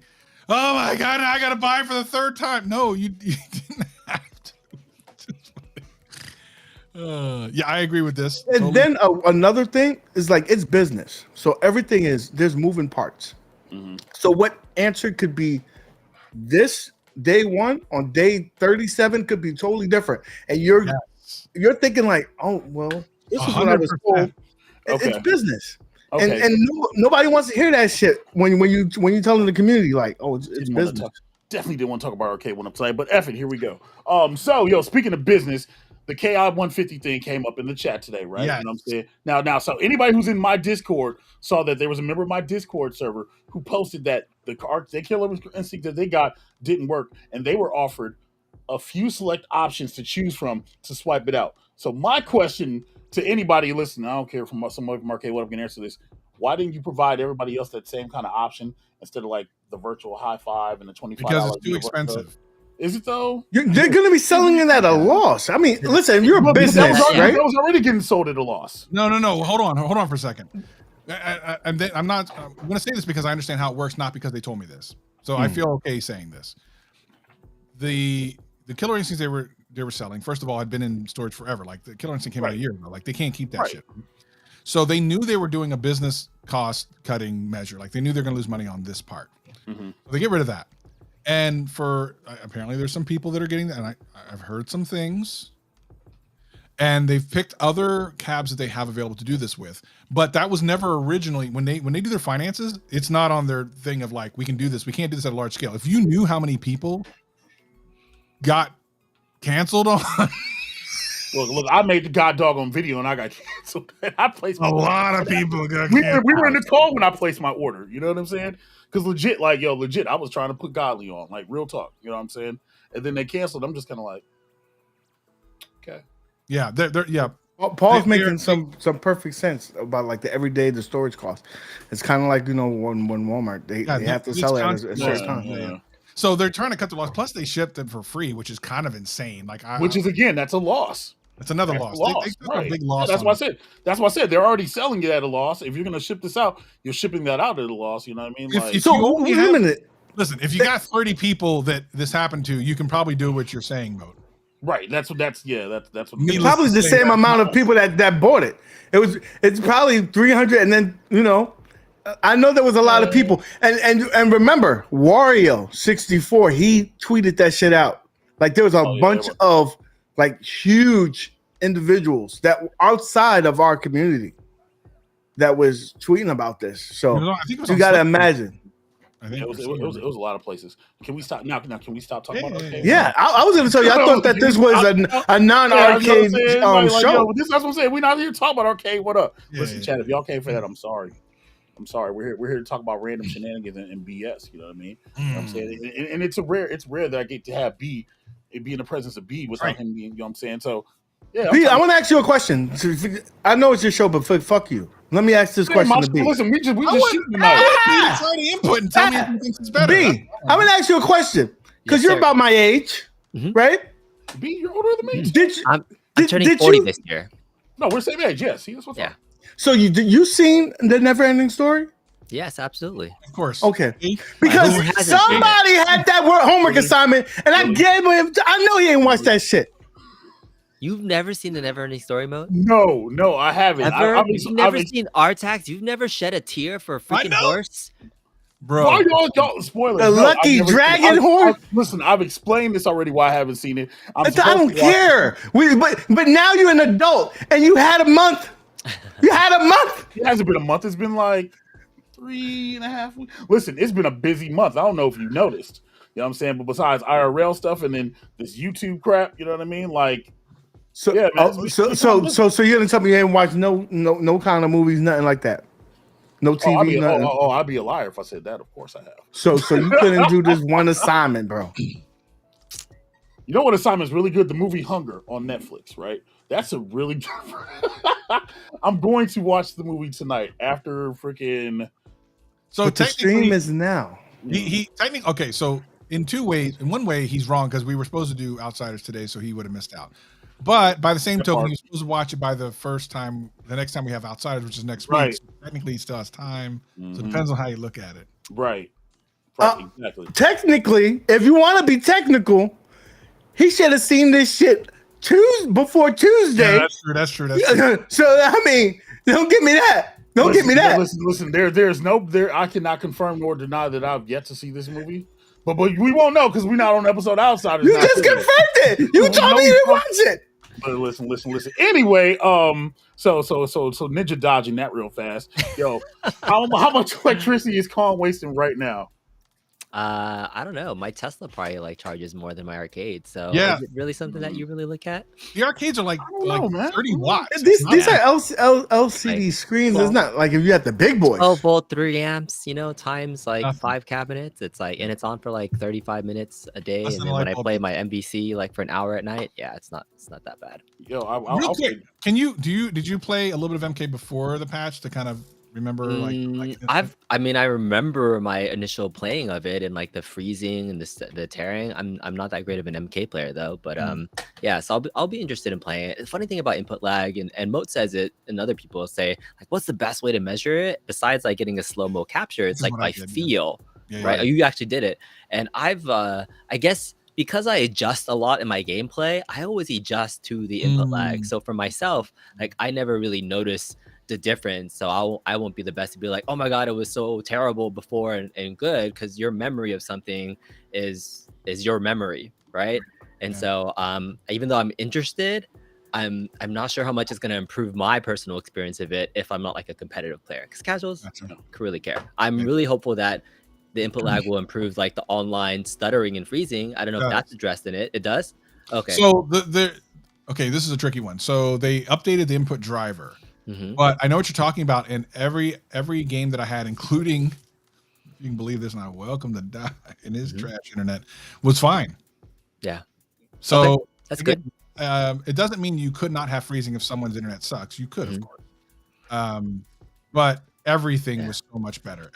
Oh my God, I got to buy for the third time. No, you didn't have to. Yeah, I agree with this. And then another thing is like, it's business. So everything there's moving parts. Mm-hmm. So what answer could be this day one on day 37 could be totally different. And you're thinking like, oh, well, this is what I was told. It's business. Okay. And nobody wants to hear that shit when you tell them the community like, oh, it's business. Definitely didn't want to talk about Arcade 1-Up tonight, but F it, here we go. So speaking of business, the KI 150 thing came up in the chat today, right? Yes. You know what I'm saying? Now, so anybody who's in my Discord saw that there was a member of my Discord server who posted that the Killer Instinct that they got didn't work, and they were offered a few select options to choose from to swipe it out. So my question to anybody listening, I don't care from somebody from Arcade 1-Up can answer this. Why didn't you provide everybody else that same kind of option instead of like the virtual high five and the $25 because it's too expensive. Is it though? They're going to be selling it at a loss. I mean, listen, you're a business, right? That was already getting sold at a loss. No. Hold on for a second. I'm going to say this because I understand how it works, not because they told me this. So I feel okay saying this. The Killer Instincts they were selling, first of all, had been in storage forever. Like the Killer Instinct came out a year ago. Like they can't keep that shit. So they knew they were doing a business cost cutting measure. Like they knew they're going to lose money on this part. So they get rid of that. And for apparently there's some people that are getting that, and I've heard some things, and they've picked other cabs that they have available to do this with. But that was never originally when they do their finances, it's not on their thing of like, we can do this. We can't do this at a large scale. If you knew how many people got canceled on Look, I made the god doggone video and I got canceled. I placed a lot of people got canceled. We were in the call when I placed my order. You know what I'm saying? Because legit, I was trying to put Godly on, like real talk. You know what I'm saying? And then they canceled. I'm just kind of like, okay. Yeah, Paul's making some perfect sense about like the everyday the storage cost. It's kind of like when Walmart they have to sell it at a certain time. Yeah. So they're trying to cut the loss. Plus, they shipped them for free, which is kind of insane. Like, which is again, that's a loss. That's another loss. They took a big loss. That's what I said. That's why I said they're already selling it at a loss. If you're going to ship this out, you're shipping that out at a loss. You know what I mean? Listen, if you got 30 people that this happened to, you can probably do what you're saying, Mode. Right. That's what. It's probably the same amount of people that bought it. It's probably 300, and then I know there was a lot of people, and remember Wario 64, he tweeted that shit out. Like there was a bunch of like huge individuals that were outside of our community that was tweeting about this. So you got to imagine. I think it was a lot of places. Can we stop now? Can we stop talking about arcade? Yeah, I was going to tell you. I thought that this was a non-arcade show. That's what I'm saying. We're not here to talk about arcade. What up? Listen, Chad, if y'all came for that, I'm sorry. We're here to talk about random shenanigans and BS. You know what I mean? You know what I'm saying? And it's rare that I get to have B be in the presence of B without him being. You know what I'm saying? So yeah. B, I want to ask you a question. I know it's your show, but fuck you. Let me ask this question to B. Listen, we just shooting tonight. Try to input and tell me if you think it's better. B, I'm gonna ask you a question because you're about my age, right? B, you're older than me. I'm turning 40 this year. No, we're the same age. Yes, that's what's up. So you seen the Never Ending Story? Yes, absolutely. Of course. Okay. Because somebody had that homework assignment, and I gave him. I know he ain't watched that shit. You've never seen the Never Ending Story Mode? No, I haven't. You've never seen R-Tax? You've never shed a tear for a freaking horse? Bro. Why y'all spoilers? The Lucky Dragon horse? Listen, I've explained this already why I haven't seen it. I don't care. But now you're an adult, and you had a month. You had a month. It hasn't been a month. It's been like 3.5 weeks. Listen, it's been a busy month. I don't know if you noticed. You know what I'm saying? But besides IRL stuff and then this YouTube crap, you know what I mean? Like, so you're gonna tell me you ain't watched no kind of movies, nothing like that? No TV, nothing. I'd be a liar if I said that. Of course I have. So you couldn't do this one assignment, bro. You know what assignment's really good? The movie Hunger on Netflix, right? That's a really good. I'm going to watch the movie tonight after freaking. So the stream is now. He technically okay. So in two ways, in one way, he's wrong because we were supposed to do Outsiders today, so he would have missed out. But by the same token, he was supposed to watch it by the next time we have Outsiders, which is next week. So technically, he still has time. So it depends on how you look at it. Right, exactly. Technically, if you want to be technical, he should have seen this shit before Tuesday. Yeah, that's true. So I mean, don't give me that. Give me that. Listen. There's no. I cannot confirm nor deny that I've yet to see this movie. But we won't know because we're not on episode Outsiders. You just confirmed it. You told me you didn't watch it. But listen. Anyway, so Ninja dodging that real fast. Yo, how much electricity is Kong wasting right now? I don't know. My Tesla probably charges more than my arcade. So is it really something that you really look at? The arcades are like 30 watts. These are LCD screens. It's not like if you have the big boys. 12 volt, 3 amps. Times 5 cabinets. It's and it's on for 35 minutes a day. And then when I play my MVC for an hour at night, it's not that bad. Yo, real quick, did you play a little bit of MK before the patch to kind of Remember, I mean, I remember my initial playing of it and like the freezing and the tearing. I'm not that great of an MK player though, but yeah. So I'll be interested in playing it. The funny thing about input lag, and Moat says it, and other people say like, what's the best way to measure it besides like getting a slow mo capture? It's like by feel, right? Oh, you actually did it, and I've I guess. Because I adjust a lot in my gameplay, I always adjust to the input lag. So for myself, like I never really notice the difference. So I won't be the best to be like, oh my god, it was so terrible before and good, because your memory of something is your memory, right? And so even though I'm interested, I'm not sure how much it's going to improve my personal experience of it if I'm not like a competitive player, because casuals could really care. I'm really hopeful that the input lag will improve like the online stuttering and freezing. I don't know if that's addressed in it. It does? Okay. So okay, this is a tricky one. So they updated the input driver. But I know what you're talking about. And every game that I had, including, if you can believe this, and I welcome to die in his trash internet, was fine. Yeah. So that's good. It doesn't mean you could not have freezing if someone's internet sucks. You could, of course. But everything was so much better.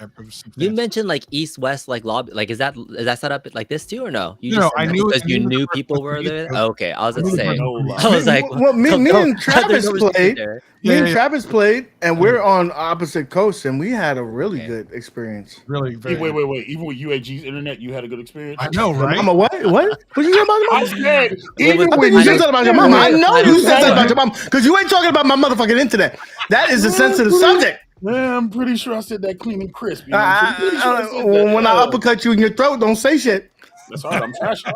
You mentioned like east-west like lobby, like is that set up like this too or no? You no, I knew because you knew people were there. Okay, I was gonna say. I was like, well, me and Travis played. Me and Travis played, and we're on opposite coasts, and we had a really good experience. Really, very wait. Even with UAG's internet, you had a good experience. I know, right? Mama, what? What you talking about? I said, even when you said something about your mama, I know you said something about your mama because you ain't talking about my motherfucking internet. That is a sensitive subject. Yeah, I'm pretty sure I said that clean and crisp. You know? When I uppercut you in your throat, don't say shit. That's all right.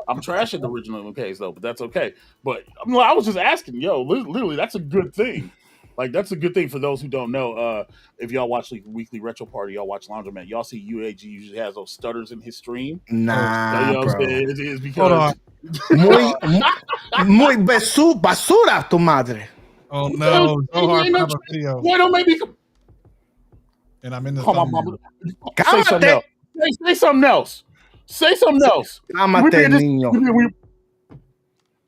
I'm trashing the original case though, but that's okay. But I was just asking, literally, that's a good thing. Like that's a good thing for those who don't know. If y'all watch like Weekly Retro Party, y'all watch Laundromat, y'all see UAG usually has those stutters in his stream. Nah, bro. It is because muy basura tu madre. Oh no! Boy, don't make me. And I'm in the. Come on, mama. Say something else. Say something else. Say something else.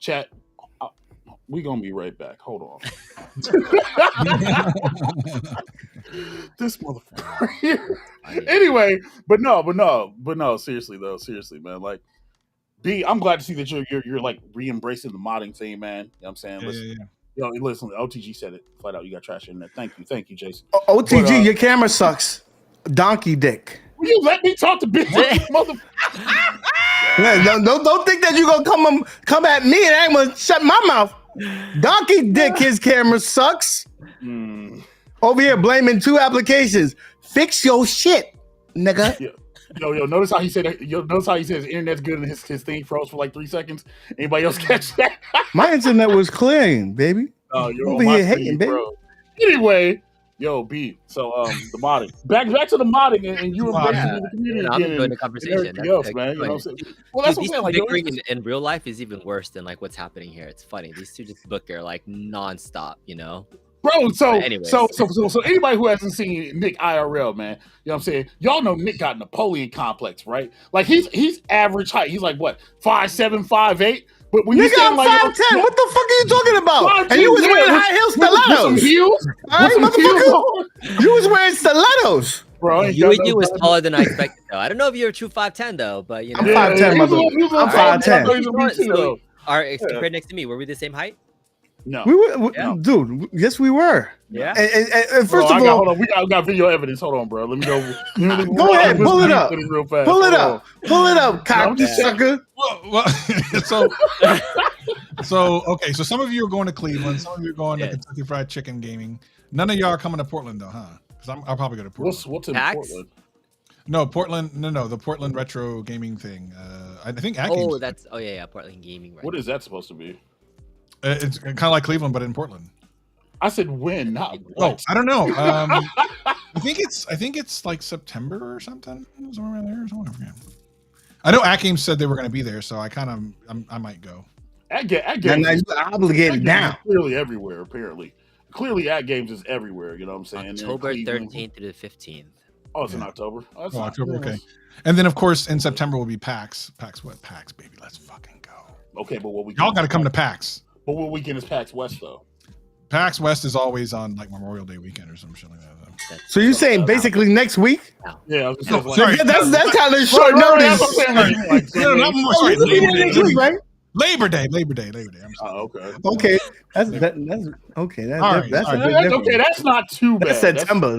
Chat. We gonna be right back. Hold on. This motherfucker here. Anyway, but no. Seriously, man. Like, B, I'm glad to see that you're like re-embracing the modding thing, man. You know what I'm saying? Listen, OTG said it flat out. You got trash in there. Thank you, Jason. OTG, your camera sucks. Donkey dick. Will you let me talk to big motherfucker? Don't think that you're gonna come at me and I'm gonna shut my mouth. Donkey dick, his camera sucks. Over here blaming 2 applications. Fix your shit, nigga. Yo, notice how he said his internet's good and his thing froze for like 3 seconds. Anybody else catch that? My internet was clearing, baby. Oh, you're over here hating, baby. Bro. Anyway, B. So the modding. Back to the modding, and you were in the community. I'm enjoying the conversation. Else, man. You know what I'm saying? Well, that's what I'm saying. Like, bickering in real life is even worse than like what's happening here. It's funny. These two just bicker like nonstop, you know. Bro, so anybody who hasn't seen Nick IRL, man, you know what I'm saying? Y'all know Nick got Napoleon complex, right? Like he's average height. He's like what, 5'7", 5'8"? But when you say like 5'10", what the fuck are you talking about? And you was wearing high heel stilettos. With some heels? Motherfucker. You was wearing stilettos. Bro, UAG was taller than I expected though. I don't know if you're a true 5'10" though, but you know. I'm 5'10", motherfucker. I'm 5'10". Compared next to me, were we the same height? No, we were, dude. Yes, we were. Yeah. And first of all, hold on. We got video evidence. Hold on, bro. Let me go. Go ahead, pull it up. Real fast. Pull it up, cocksucker. So okay. So some of you are going to Cleveland. Some of you are going to Kentucky Fried Chicken Gaming. None of y'all are coming to Portland though, huh? Because I'll probably go to Portland. What's in Portland? No, Portland. No, the Portland Retro Gaming thing. I think AtGames. Portland Gaming. What is that supposed to be? It's kind of like Cleveland, but in Portland. I said when, not what. Oh, I don't know. I think it's like September or something. Somewhere around there. Somewhere. I know AtGames said they were going to be there, so I might go. AtGames you're obligated now. Clearly everywhere, apparently. Clearly AtGames is everywhere. You know what I'm saying? October 13th to the 15th. Oh, it's in October. Oh, October. Okay. And then of course in September will be PAX. PAX what? PAX, baby. Let's fucking go. Okay, but what we y'all got to come to PAX. But what weekend is PAX West though? PAX West is always on like Memorial Day weekend or some shit like that. So you're saying basically next week? Yeah, I was No, just sorry. That's kind of short notice. No, not more. Sorry, Next week, right? Labor Day. I'm sorry. Oh, okay. Okay, that's okay. That's a bit different. Okay, that's not too bad. That's September.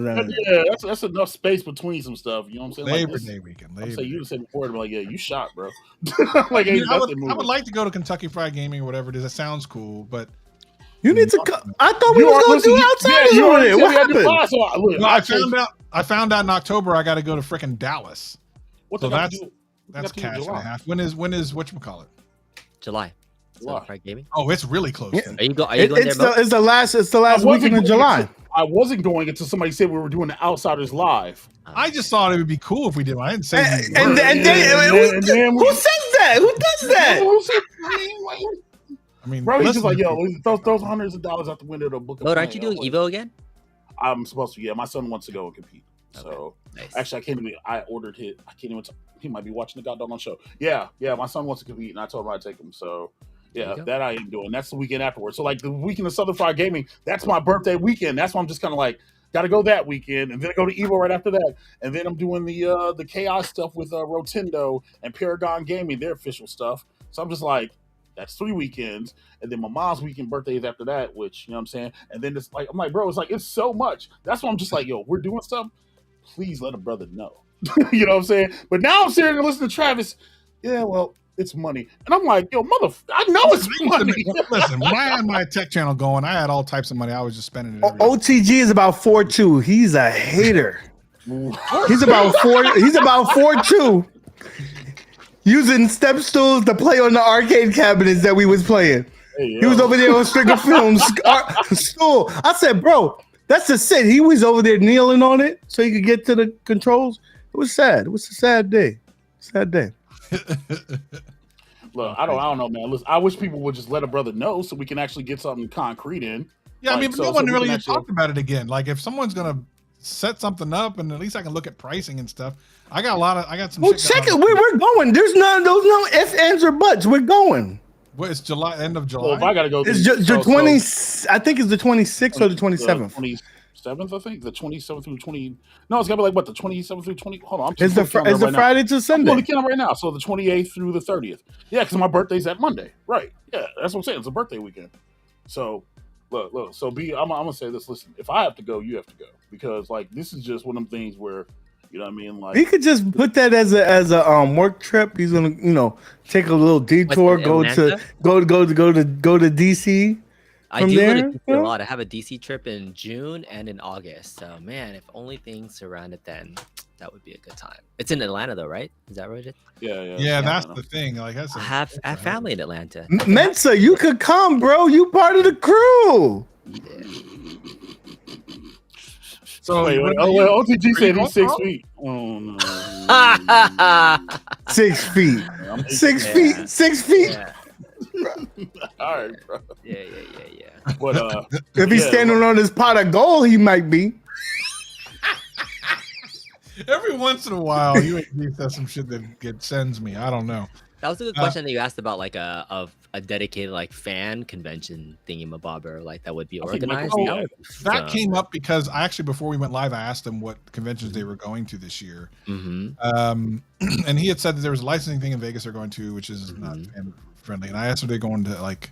That's enough space between some stuff. You know what I'm saying? Labor like Day weekend. I'm Labor saying Day. you said before, like, yeah, you shot, bro. Like, I, ain't I nothing would moving. like to go to Kentucky Fried Gaming or whatever it is. That sounds cool, but You need to. I thought we You were are- going to listen, do you- outside you over already there. said What we had to happened? fly, so look, no, I I found out in October I got to go to frickin' Dallas. What So they got to do? That's got to do in cash and a July? half. When is whatchamacallit? July. July. Fried Gaming. Oh, it's really close. Yeah. then. Are you going It's there? the last I wasn't weekend of going July. until- I wasn't going until somebody said we were doing the Outsiders live. I just thought it would be cool if we did. I didn't say. And then who says that? Who does that? I mean, Bro, he's just listen, like, yo, those hundreds of dollars out the window to book a Lord, aren't you plane. doing Evo again? I'm supposed to. Yeah, my son wants to go and compete. So Nice. actually, I can't even. I ordered it. I can't even. He might be watching the goddamn show. Yeah, my son wants to compete, and I told him I'd take him. So There yeah, you go. that I am doing. That's the weekend afterwards. So like the weekend of Southern Fried Gaming, that's my birthday weekend. That's why I'm just kind of like, got to go that weekend, and then I go to Evo right after that, and then I'm doing the Chaos stuff with Rotendo and Paragon Gaming, their official stuff. So I'm just like, that's 3 weekends, and then my mom's weekend birthday is after that, which, you know what I'm saying? And then it's like, I'm like, bro, it's like, it's so much. That's why I'm just like, yo, we're doing stuff. Please let a brother know. You know what I'm saying? But now I'm sitting and listening to Travis. Yeah, well, it's money. And I'm like, yo, I know it's money. Listen, when I had my tech channel going, I had all types of money. I was just spending it. everywhere. OTG is about 4'2". He's a hater. He's about 4'2". Using step stools to play on the arcade cabinets that we was playing. Hey, He was over there on Stringer Films stool. I said, bro, that's the sit. He was over there kneeling on it so he could get to the controls. It was sad. It was a sad day. Sad day. Look, I don't know, man. Listen, I wish people would just let a brother know so we can actually get something concrete in. Yeah, I mean, Like, but so no one we really can actually- talked about it again. Like, if someone's gonna set something up, and at least I can look at pricing and stuff. I got some. Well, shit check it. going on. We're going. There's no ifs, ands, or buts. We're going. Well, it's July, end of July. Well, if I gotta go, It's the 20. I think it's the 26th or the 27th. 27th, I think. The 27th through 20. No, it's gotta be like what, the 27th through 20. Hold on, I'm It's just the looking at it right now. Friday to I'm Sunday. looking at it right now. So the 28th through the 30th. Yeah, because my birthday's that Monday. Right. Yeah, that's what I'm saying. It's a birthday weekend. So look. So I'm gonna say this. Listen, if I have to go, you have to go, because like this is just one of them things where, you know what I mean. Like He could just put that as a work trip. He's gonna take a little detour, go to DC. I From do go to there, DC yeah. a lot. I have a DC trip in June and in August. So man, if only things surrounded then, that would be a good time. It's in Atlanta though, right? Is that right? Yeah, that's the thing. Like, that's I have family in Atlanta. Mensa, you could come, bro. You part of the crew. So wait. what Oh, about well, you? OTG Are said you he's going, 6 bro? feet. Oh no. 6 feet. I'm 6 Yeah. feet. 6 feet. Yeah, All right, bro. yeah. But If he's yeah, standing on his pot of gold, he might be. Every once in a while, you says some shit that sends me. I don't know. That was a good question that you asked about, like a dedicated like fan convention thingy-mabobber, like that would be I think organized. Michael- That would be That fun. came up because I actually, before we went live, I asked him what conventions they were going to this year. Mhm. And he had said that there was a licensing thing in Vegas they're going to, which is not fan friendly. And I asked if they're going to like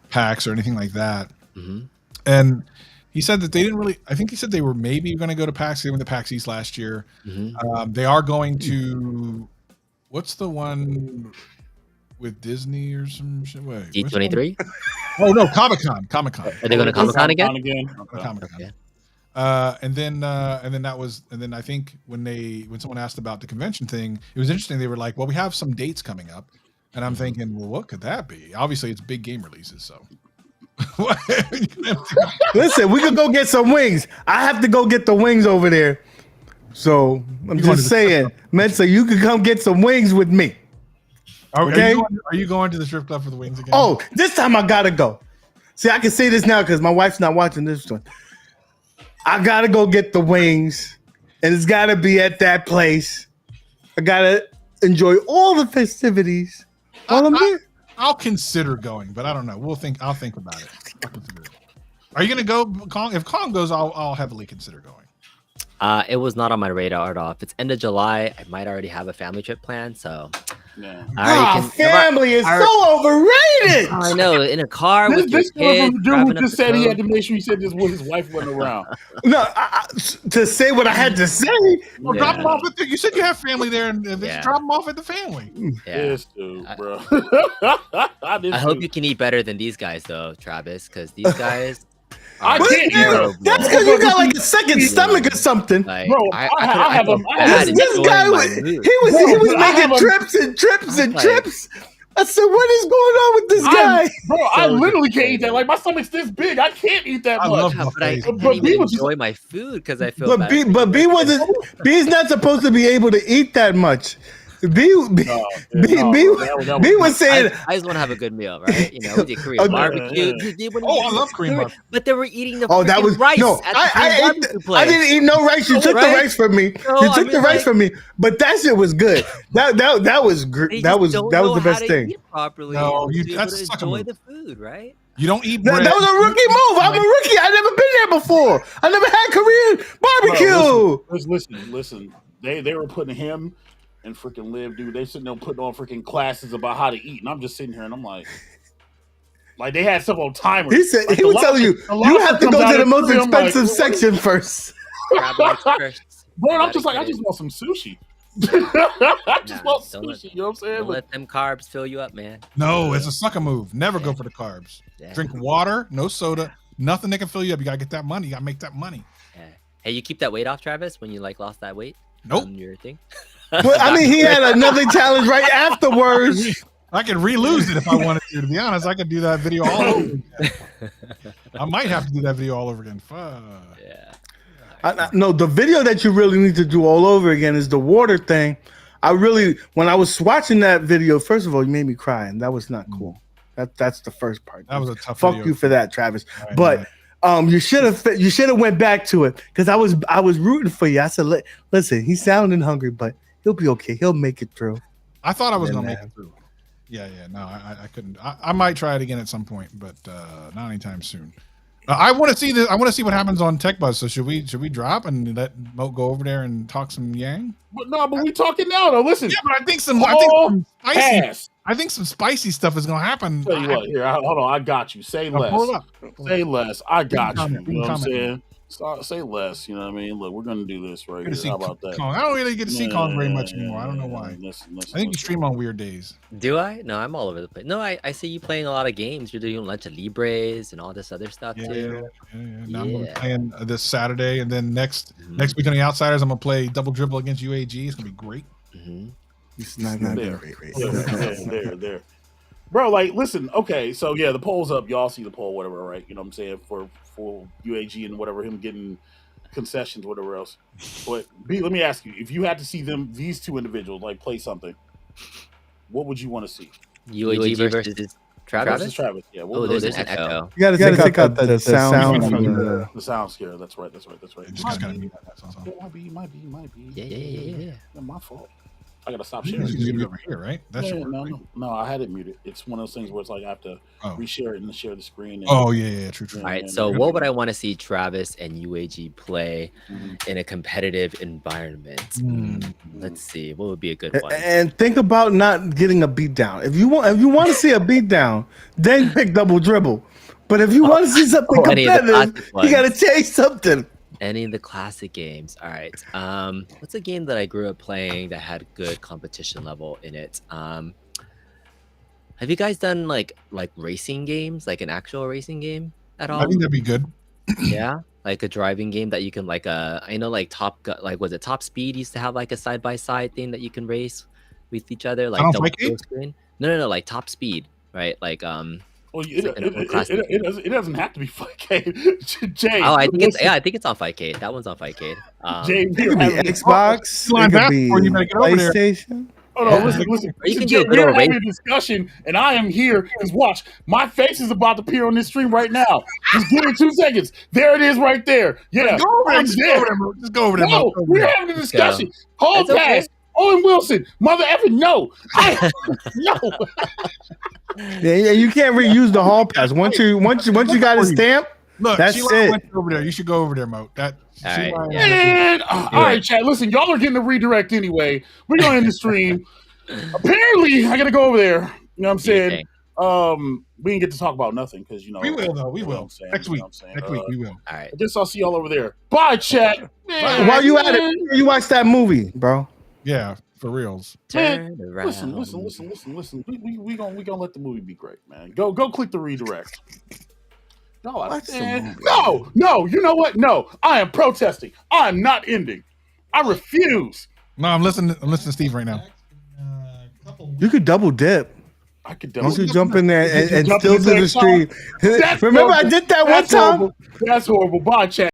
PAX or anything like that. Mhm. And he said that they didn't really. I think he said they were maybe going to go to PAX. They went to PAX East last year. Mhm. They are going to. What's the one with Disney or some shit? Wait, which one? D23. Oh no, Comic-Con. Are they going to Comic-Con again? Comic-Con. Okay. And then I think when someone asked about the convention thing, it was interesting. They were like, "Well, we have some dates coming up," and I'm thinking, "Well, what could that be?" Obviously, it's big game releases, so. Listen, we could go get some wings. I have to go get the wings over there. So I'm You want just to- saying, Mensa, you could come get some wings with me. Okay. Are you going to the strip club for the wings again? Oh, this time I gotta go. See, I can say this now because my wife's not watching this one. I gotta go get the wings, and it's gotta be at that place. I gotta enjoy all the festivities while I'm there. I'll consider going, but I don't know. I'll think about it. I'll consider it. Are you gonna go Kong? If Kong goes, I'll heavily consider going. It was not on my radar at all. If it's end of July, I might already have a family trip planned. So, family is so overrated. I know. In a car with your this kids, dude who just said he had to make sure he said this when his wife wasn't around. No, to say what I had to say. Well, drop them off at you said you have family there, and drop them off at the family. Yeah. This dude, bro. I hope you can eat better than these guys, though, Travis, because these guys. I can't. That's because you got like a second stomach or something, like, bro. I have this guy he was making trips and trips and trips. I said, what is going on with this guy? I literally can't eat that. Like, my stomach's this big. I can't eat that much. But I can't even enjoy my food because I feel bad. B's not supposed to be able to eat that much. B was saying, I just want to have a good meal, right? You know, we did Korean barbecue. I love Korean barbecue. But they were eating the rice. No, I didn't eat no rice. You took the rice from me. You took the rice from me. But that shit was good. That was that was the best thing. Properly. No, that's enjoy the food, right? You don't eat bread. That was a rookie move. I'm a rookie. I never been there before. I never had Korean barbecue. Listen. They were putting him and freaking Liv, dude. They sitting there putting on freaking classes about how to eat, and I'm just sitting here and I'm like they had stuff on timers. He said he was telling you have to go to the most expensive section first. Bro, I'm just like, I just want some sushi. I just want sushi. You know what I'm saying? Don't let them carbs fill you up, man. No, it's a sucker move. Never go for the carbs. Yeah. Drink water, no soda, nothing that can fill you up. You gotta get that money. You gotta make that money. Yeah. Hey, you keep that weight off, Travis, when you lost that weight? Nope. Your thing. Well, I mean, he had another challenge right afterwards. I could re-lose it if I wanted to be honest. I could do that video all over again. I might have to do that video all over again. Fuck. Yeah. No, the video that you really need to do all over again is the water thing. When I was watching that video, first of all, you made me cry, and that was not cool. That's the first part. That was a tough Fuck video. you for that, Travis. Right, but you should have went back to it because I was rooting for you. I said, listen, he's sounding hungry, but he'll be okay. He'll make it through. I thought I was gonna make it through. Yeah. No, I couldn't. I might try it again at some point, but not anytime soon. I want to see this. I want to see what happens on Tech Buzz. So should we drop and let Mo go over there and talk some yang? But we talking now though. Listen. Yeah, but I think some spicy stuff is gonna happen. Tell you what, here, hold on. I got you. Say less. Say less. I got you. You know what I'm saying? Say less. You know what I mean? Look, we're gonna do this right here. How about that? Kong. I don't really get to see Kong very much anymore. I don't know why. Listen, I think you stream on weird days. Do I? No, I'm all over the place. No, I see you playing a lot of games. You're doing Lunch of Libres and all this other stuff too. Yeah. Now I'm gonna be playing this Saturday, and then next week on the Outsiders, I'm gonna play Double Dribble against UAG. It's gonna be great. It's not great. There. Bro, like, listen, okay, so yeah, the poll's up. Y'all see the poll, whatever, right? You know what I'm saying? For UAG and whatever, him getting concessions, whatever else. But B, let me ask you, if you had to see these two individuals, like, play something, what would you want to see? UAG versus Travis? Versus Travis, yeah. There's an echo. You gotta take out the sound from the sound scare. That's right. It's just gonna be that. Might be. Yeah. Not my fault. I gotta stop sharing. You can over here, right? That's no, I had it muted. It's one of those things where it's like I have to reshare it and share the screen. And, true. All right, so what would I want to see Travis and UAG play in a competitive environment? Let's see, what would be a good one? And think about not getting a beat down. If you want to see a beat down, then pick Double Dribble. But if you want to see something competitive, you gotta take something. Any of the classic games. All right. What's a game that I grew up playing that had good competition level in it? Have you guys done like racing games, like an actual racing game at all? I think that'd be good. Yeah, like a driving game that you can I know like was it Top Speed used to have like a side by side thing that you can race with each other, like double screen. No, like Top Speed, right? Like Well, it doesn't have to be 5K. Jay. Oh, I think it's on 5K. That one's on 5K. Jay, it could be Xbox. It could be PlayStation. Oh no! Listen. You can Jay, we're having a discussion, and I am here because watch, my face is about to appear on this stream right now. Just give me 2 seconds. There it is, right there. Yeah, just go over there. No, we're having a discussion. Hold pass. Owen Wilson, mother effing no. No. Yeah, you can't reuse the hall pass. Once you got a stamp, Look, That's Sheila it. went over there. You should go over there, Mo. That All right, Sheila- yeah. And all right, chat. Listen, y'all are getting a redirect anyway. We're going to end the stream. Apparently, I got to go over there. You know what I'm saying? We didn't get to talk about nothing because we will though. We you know what will I'm saying, next you know week. what I'm saying? Next week we will. All right. I guess I'll see y'all over there. Bye, chat. While you at it, you watch that movie, bro. Yeah, for reals. Turn around. Listen. We gonna let the movie be great, man. Go click the redirect. No, Watch the man. movie. No. You know what? No, I am protesting. I am not ending. I refuse. No, I'm listening to Steve right now. You could double dip. I could Once double. you jump in there and jump still in do the the same stream. That's Remember, I horrible. did that one That's time. horrible. That's horrible. Bye, chat.